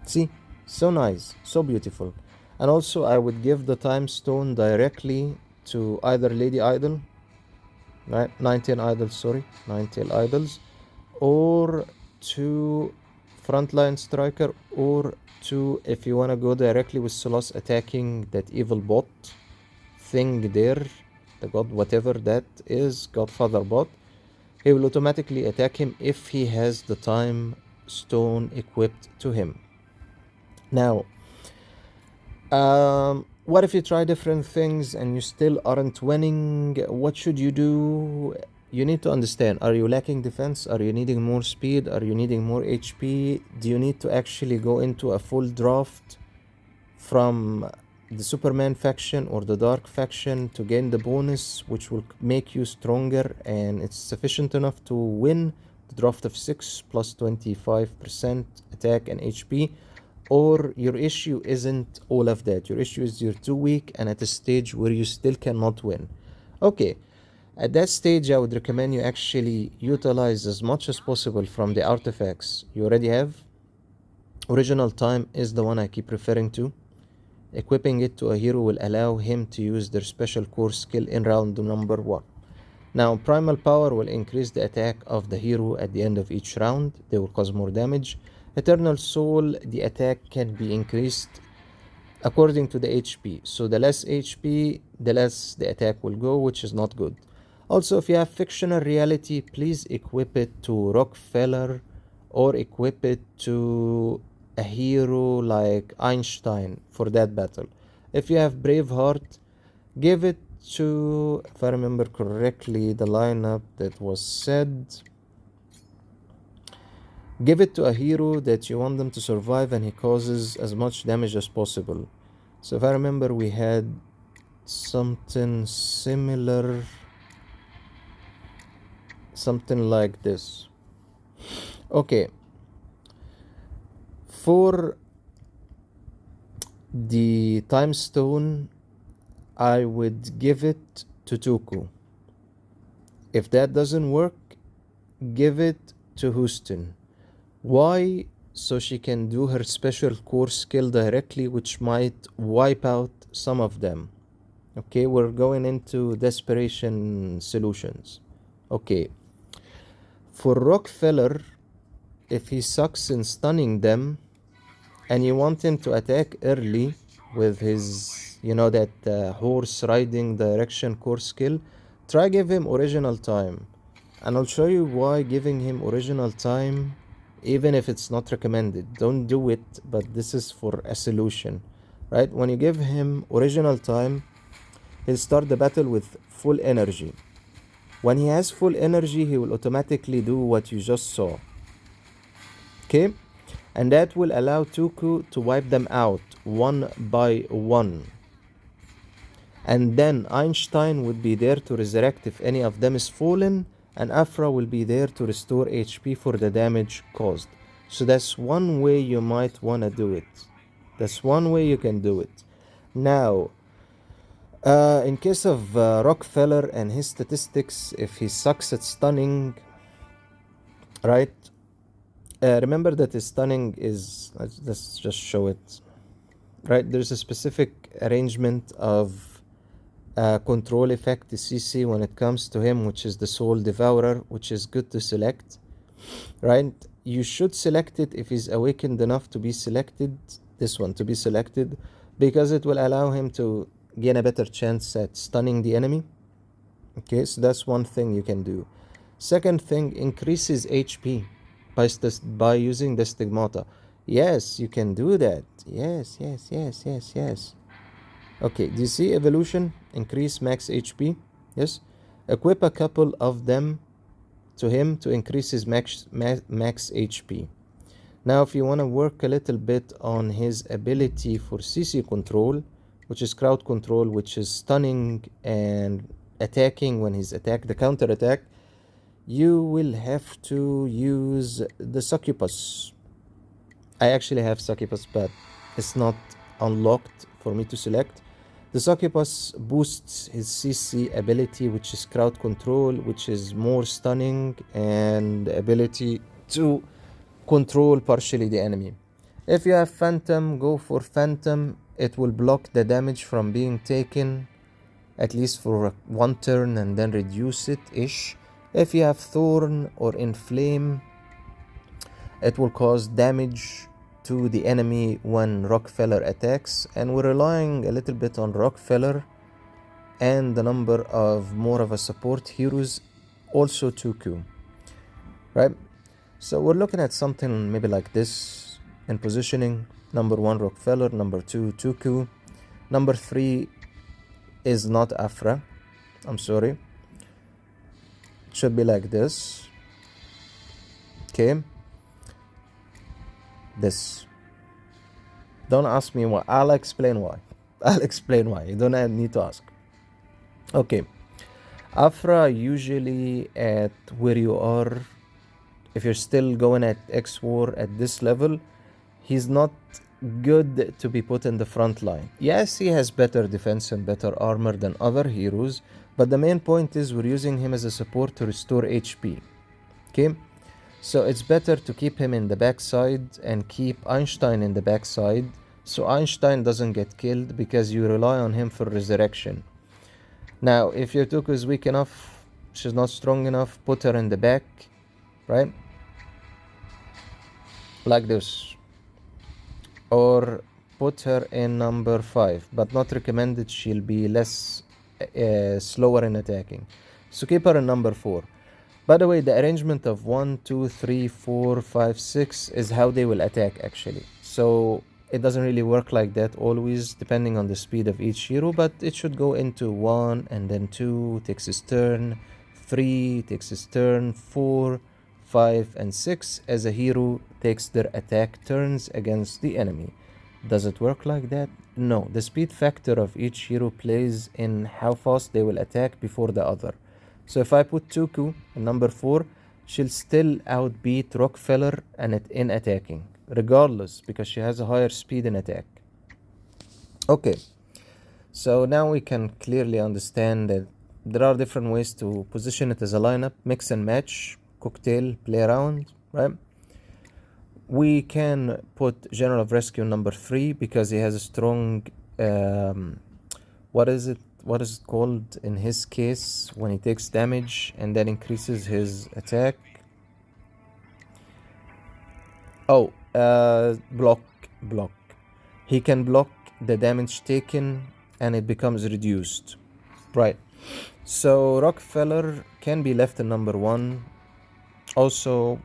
See, so nice, so beautiful. And also I would give the time stone directly to either Lady Idol, right? Nine-Tail Idols, or to frontline striker, or to, if you want to go directly with Silas attacking that evil bot thing there, the god whatever that is, Godfather bot, he will automatically attack him if he has the time stone equipped to him. Now, what if you try different things and you still aren't winning? What should you do? You need to understand, are you lacking defense? Are you needing more speed? Are you needing more HP? Do you need to actually go into a full draft from the Superman faction or the Dark faction to gain the bonus, which will make you stronger and it's sufficient enough to win the draft of 6 plus 25% attack and HP? Or your issue isn't all of that, your issue is you're too weak and at a stage where you still cannot win. Okay, at that stage I would recommend you actually utilize as much as possible from the artifacts you already have. Original time is the one I keep referring to. Equipping it to a hero will allow him to use their special core skill in round number 1. Now, Primal Power will increase the attack of the hero at the end of each round. They will cause more damage. Eternal Soul, the attack can be increased according to the HP. So the less HP, the less the attack will go, which is not good. Also, if you have Fictional Reality, please equip it to Rockefeller or equip it to a hero like Einstein for that battle. If you have Braveheart, give it to, if I remember correctly, the lineup that was said, give it to a hero that you want them to survive and he causes as much damage as possible. So if I remember, we had something similar, something like this. Okay, for the time stone, I would give it to Toku. If that doesn't work, give it to Houston. Why? So she can do her special core skill directly, which might wipe out some of them. Okay, we're going into desperation solutions. Okay, for Rockefeller, if he sucks in stunning them and you want him to attack early with his, that horse riding direction core skill, try give him original time. And I'll show you why giving him original time even if it's not recommended. Don't do it, but this is for a solution, right? When you give him original time, he'll start the battle with full energy. When he has full energy, he will automatically do what you just saw. Okay? And that will allow Toku to wipe them out one by one. And then Einstein would be there to resurrect if any of them is fallen, and Afra will be there to restore HP for the damage caused. So that's one way you might want to do it. That's one way you can do it. Now, in case of Rockefeller and his statistics, if he sucks at stunning, right? Remember that his stunning is, let's just show it, right? There's a specific arrangement of control effect, the CC, when it comes to him, which is the Soul Devourer, which is good to select, right? You should select it if he's awakened enough to be selected, this one to be selected, because it will allow him to gain a better chance at stunning the enemy. Okay, so that's one thing you can do. Second thing, increases HP by using the stigmata. Yes, you can do that. Yes. Okay, do you see evolution? Increase max HP. Yes. Equip a couple of them to him to increase his max HP. Now, if you want to work a little bit on his ability for CC control, which is crowd control, which is stunning and attacking when he's attacked, the counter attack, you will have to use the succubus. I actually have succubus, but it's not unlocked for me to select. The succubus boosts his CC ability, which is crowd control, which is more stunning, and the ability to control partially the enemy. If you have phantom, go for phantom. It will block the damage from being taken at least for one turn and then reduce it ish. If you have thorn or inflame, it will cause damage to the enemy when Rockefeller attacks, and we're relying a little bit on Rockefeller and the number of more of a support heroes, also Toku, right? So we're looking at something maybe like this in positioning. Number 1 Rockefeller, number 2 Toku, number 3 is not Afra, I'm sorry, it should be like this. Okay, this, don't ask me why, I'll explain why. You don't need to ask. Okay, Afra usually at where you are, if you're still going at xwar at this level, he's not good to be put in the front line. Yes, he has better defense and better armor than other heroes, but the main point is we're using him as a support to restore HP. Okay, so it's better to keep him in the backside and keep Einstein in the backside, so Einstein doesn't get killed, because you rely on him for resurrection. Now, if your Toku is weak enough, she's not strong enough, put her in the back, right? Like this. Or put her in number 5, but not recommended, she'll be less slower in attacking. So keep her in number 4. By the way, the arrangement of 1, 2, 3, 4, 5, 6 is how they will attack actually. So it doesn't really work like that always, depending on the speed of each hero, but it should go into 1 and then 2 takes his turn, 3 takes his turn, 4, 5 and 6 as a hero takes their attack turns against the enemy. Does it work like that? No, the speed factor of each hero plays in how fast they will attack before the other. So if I put Toku in number 4, she'll still outbeat Rockefeller in attacking, regardless, because she has a higher speed in attack. Okay, so now we can clearly understand that there are different ways to position it as a lineup, mix and match, cocktail, play around, right? We can put General of Rescue number 3 because he has a strong, what is it called in his case when he takes damage and then increases his attack? Oh, block. He can block the damage taken and it becomes reduced, right? So Rockefeller can be left in number 1. Also,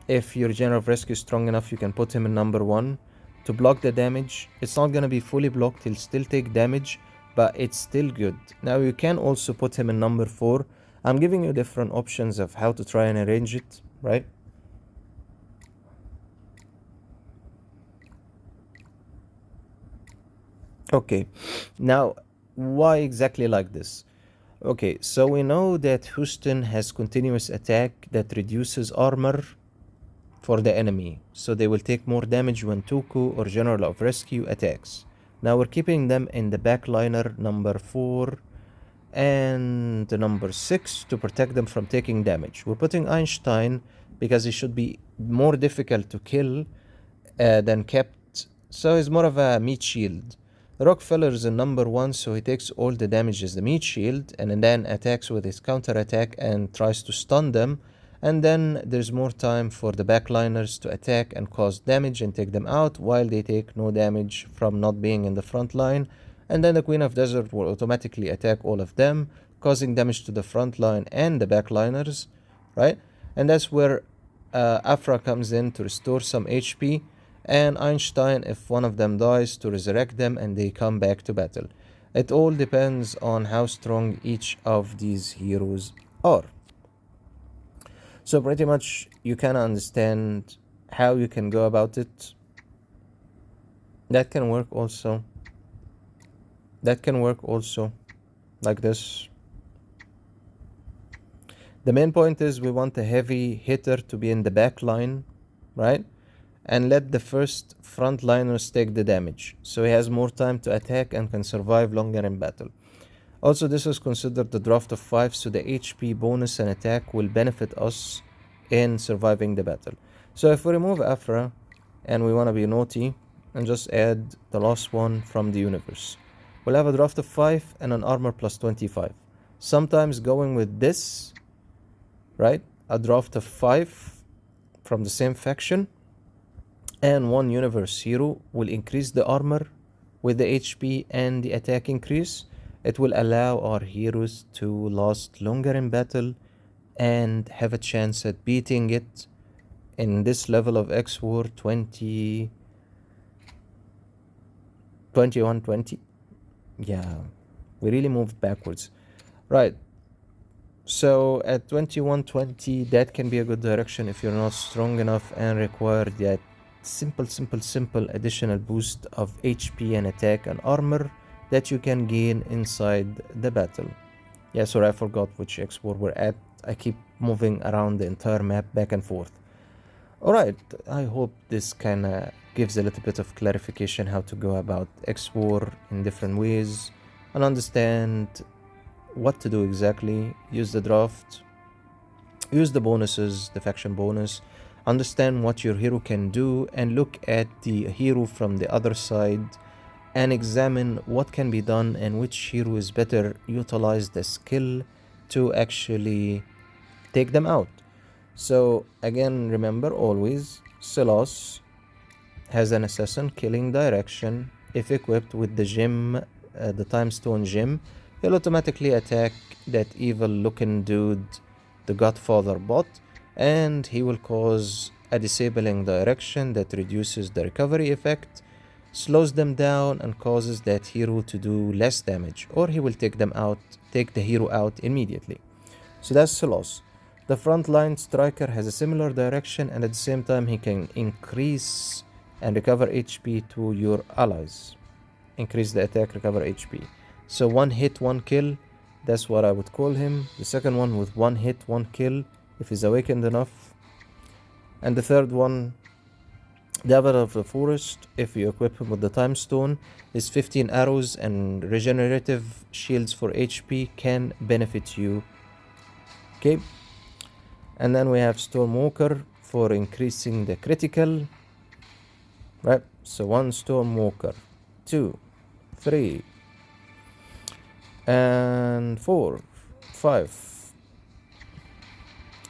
If your General of Rescue is strong enough, you can put him in number 1 to block the damage. It's not gonna be fully blocked, he'll still take damage, but it's still good. Now you can also put him in number 4. I'm giving you different options of how to try and arrange it, right? Okay, now why exactly like this? Okay, so we know that Houston has continuous attack that reduces armor for the enemy, so they will take more damage when Toku or General of Rescue attacks. Now we're keeping them in the backliner number 4 and the number 6 to protect them from taking damage. We're putting Einstein because he should be more difficult to kill than kept, so he's more of a meat shield. Rockefeller is in number 1, so he takes all the damage as the meat shield and then attacks with his counter attack and tries to stun them. And then there's more time for the backliners to attack and cause damage and take them out while they take no damage from not being in the front line. And then the Queen of Desert will automatically attack all of them, causing damage to the front line and the backliners, right? And that's where Afra comes in to restore some HP, and Einstein, if one of them dies, to resurrect them and they come back to battle. It all depends on how strong each of these heroes are. So pretty much you can understand how you can go about it. That can work also. That can work also like this. The main point is we want a heavy hitter to be in the back line, right? And let the first frontliners take the damage, so he has more time to attack and can survive longer in battle. Also, this is considered the draft of 5, so the HP bonus and attack will benefit us in surviving the battle. So if we remove Afra and we want to be naughty and just add the last one from the universe, we'll have a draft of 5 and an armor plus 25. Sometimes going with this, right, a draft of 5 from the same faction and one universe hero will increase the armor with the HP and the attack increase. It will allow our heroes to last longer in battle and have a chance at beating it in this level of xwar 2120. Yeah, we really moved backwards, right? So at 2120, that can be a good direction if you're not strong enough and require that simple additional boost of HP and attack and armor that you can gain inside the battle. Yeah, sorry, I forgot which xwar we're at. I keep moving around the entire map back and forth. Alright, I hope this kinda gives a little bit of clarification how to go about xwar in different ways and understand what to do exactly. Use the draft, use the bonuses, the faction bonus, understand what your hero can do, and look at the hero from the other side and examine what can be done and which hero is better utilize the skill to actually take them out. So again, remember always, Silas has an assassin killing direction. If equipped with the gem, the time stone gem, he'll automatically attack that evil looking dude, the Godfather bot, and he will cause a disabling direction that reduces the recovery effect, slows them down, and causes that hero to do less damage, or he will take the hero out immediately. So that's Silas. The frontline striker has a similar direction, and at the same time he can increase and recover HP to your allies. Increase the attack, recover HP. So 1 hit, 1 kill, that's what I would call him. The second one with 1 hit, 1 kill, if he's awakened enough. And the third one, Devil of the Forest, if you equip him with the Time Stone, is 15 arrows and regenerative shields for HP can benefit you. Okay. And then we have Stormwalker for increasing the critical. Right, so 1 Stormwalker, 2, 3, and 4, 5.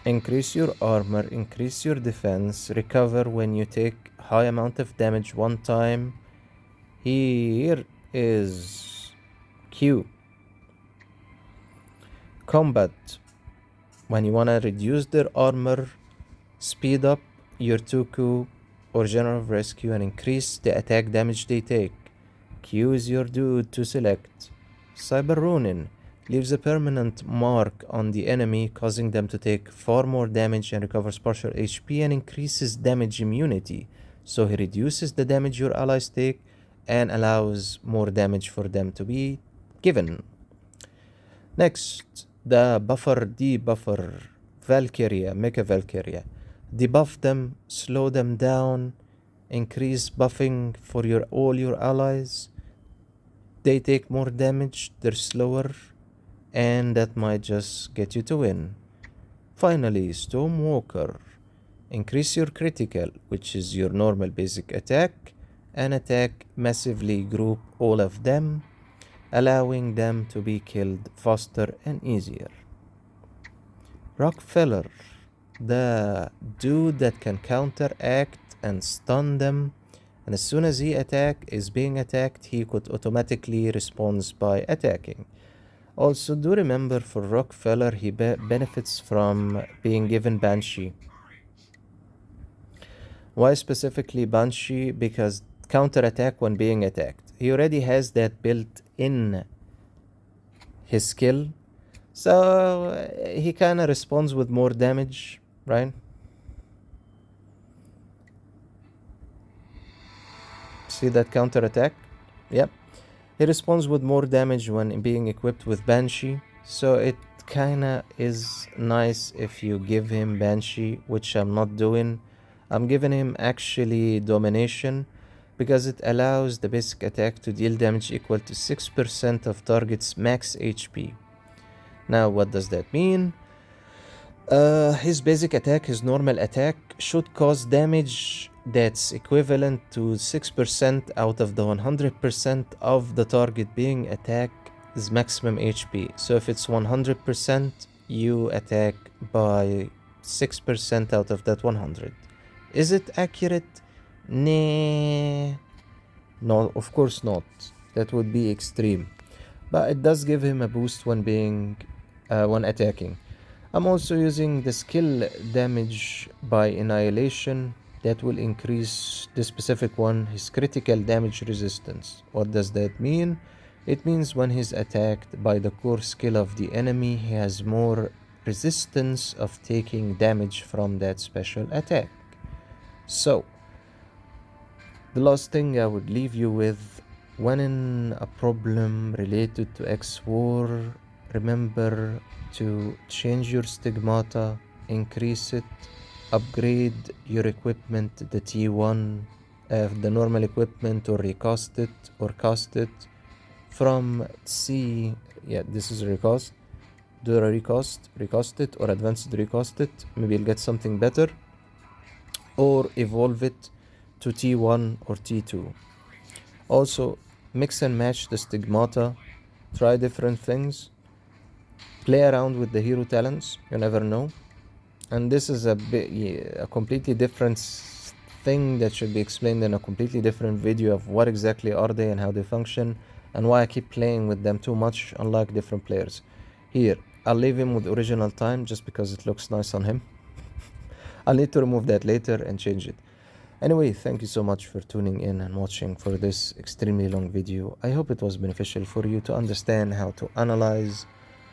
Increase your armor, increase your defense, recover when you take high amount of damage 1 time. Here is Q. Combat, when you wanna reduce their armor, speed up your Toku or General of Rescue and increase the attack damage they take. Q is your dude to select. Cyber Ronin leaves a permanent mark on the enemy, causing them to take far more damage and recovers partial HP and increases damage immunity. So he reduces the damage your allies take and allows more damage for them to be given. Next, the buffer debuffer Valkyria, Mecha Valkyria. Debuff them, slow them down, increase buffing for all your allies. They take more damage, they're slower, and that might just get you to win. Finally, Stormwalker. Increase your critical, which is your normal basic attack, and attack massively group all of them, allowing them to be killed faster and easier. Rockefeller, the dude that can counteract and stun them, and as soon as he is being attacked, he could automatically respond by attacking. Also, do remember for Rockefeller, he benefits from being given Banshee. Why specifically Banshee? Because counterattack when being attacked. He already has that built in his skill, so he kind of responds with more damage, right? See that counterattack? Yep. He responds with more damage when being equipped with Banshee, so it kinda is nice if you give him Banshee, which I'm not doing. I'm giving him actually Domination, because it allows the basic attack to deal damage equal to 6% of target's max HP. Now, what does that mean? His basic attack, his normal attack, should cause damage that's equivalent to 6% out of the 100% of the target being attacked is maximum HP. So if it's 100%, you attack by 6% out of that 100. Is it accurate? Nah. No, of course not. That would be extreme. But it does give him a boost when attacking. I'm also using the skill damage by annihilation that will increase the specific one, his critical damage resistance. What does that mean? It means when he's attacked by the core skill of the enemy, he has more resistance of taking damage from that special attack. So, the last thing I would leave you with, when in a problem related to xwar, remember to change your stigmata, increase it, upgrade your equipment, the T1, the normal equipment, or recast it, or cast it from C. Yeah, this is recast. Do a recast it, or advanced recast it. Maybe you'll get something better, or evolve it to T1 or T2. Also, mix and match the stigmata, try different things, play around with the hero talents, you never know. And this is a completely different thing that should be explained in a completely different video of what exactly are they and how they function, and why I keep playing with them too much, unlike different players. Here, I'll leave him with original time just because it looks nice on him. I'll need to remove that later and change it. Anyway, thank you so much for tuning in and watching for this extremely long video. I hope it was beneficial for you to understand how to analyze,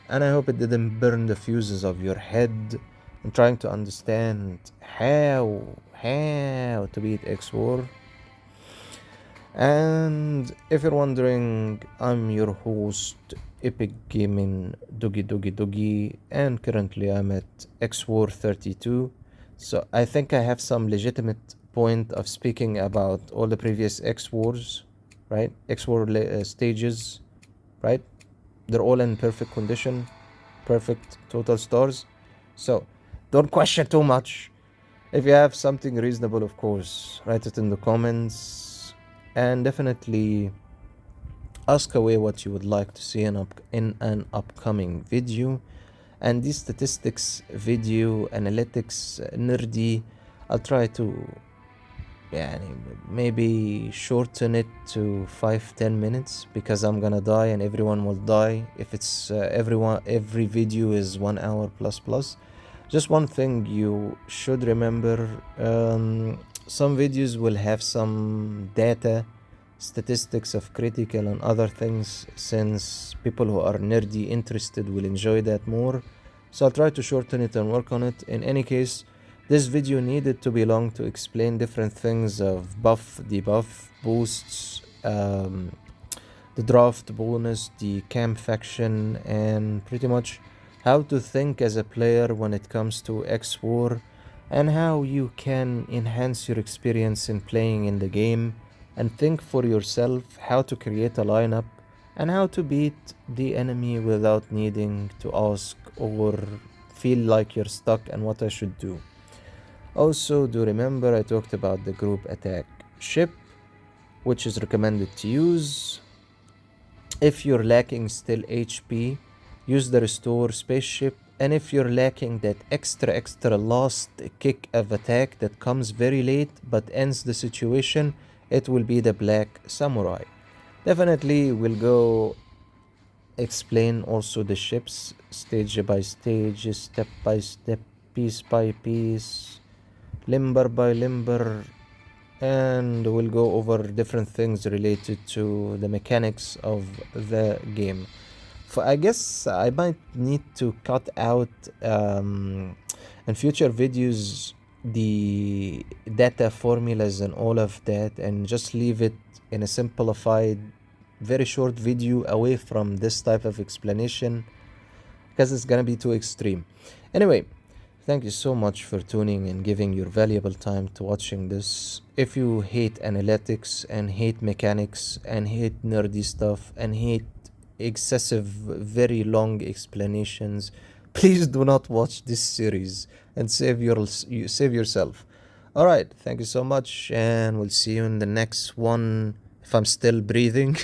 and I hope it didn't burn the fuses of your head and trying to understand how to beat xwar. And if you're wondering, I'm your host, Epic Gaming Doggy, and currently I'm at xwar 32. So I think I have some legitimate point of speaking about all the previous xwars, right? xwar stages, right? They're all in perfect condition, perfect total stars. So don't question too much. If you have something reasonable, of course, write it in the comments, and definitely ask away what you would like to see in an upcoming video. And this statistics video, analytics, nerdy, I'll try to maybe shorten it to 5-10 minutes, because I'm gonna die and everyone will die if it's every video is 1 hour plus. Just one thing you should remember, some videos will have some data, statistics of critical and other things, since people who are nerdy interested will enjoy that more. So I'll try to shorten it and work on it. In any case, this video needed to be long to explain different things of buff, debuff, boosts, the draft bonus, the camp faction, and pretty much how to think as a player when it comes to xwar, and how you can enhance your experience in playing in the game, and think for yourself how to create a lineup and how to beat the enemy without needing to ask or feel like you're stuck and what I should do. Also, do remember I talked about the group attack ship, which is recommended to use. If you're lacking still HP, use the restore spaceship, and if you're lacking that extra last kick of attack that comes very late but ends the situation, it will be the black samurai. Definitely we'll go explain also the ships stage by stage, step by step, piece by piece, limber by limber, and we'll go over different things related to the mechanics of the game. I guess I might need to cut out in future videos the data formulas and all of that, and just leave it in a simplified, very short video away from this type of explanation, because it's gonna be too extreme. Anyway, thank you so much for tuning and giving your valuable time to watching this. If you hate analytics and hate mechanics and hate nerdy stuff and hate excessive, very long explanations, please do not watch this series and save yourself. All right, thank you so much, and we'll see you in the next one if I'm still breathing.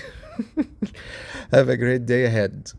Have a great day ahead.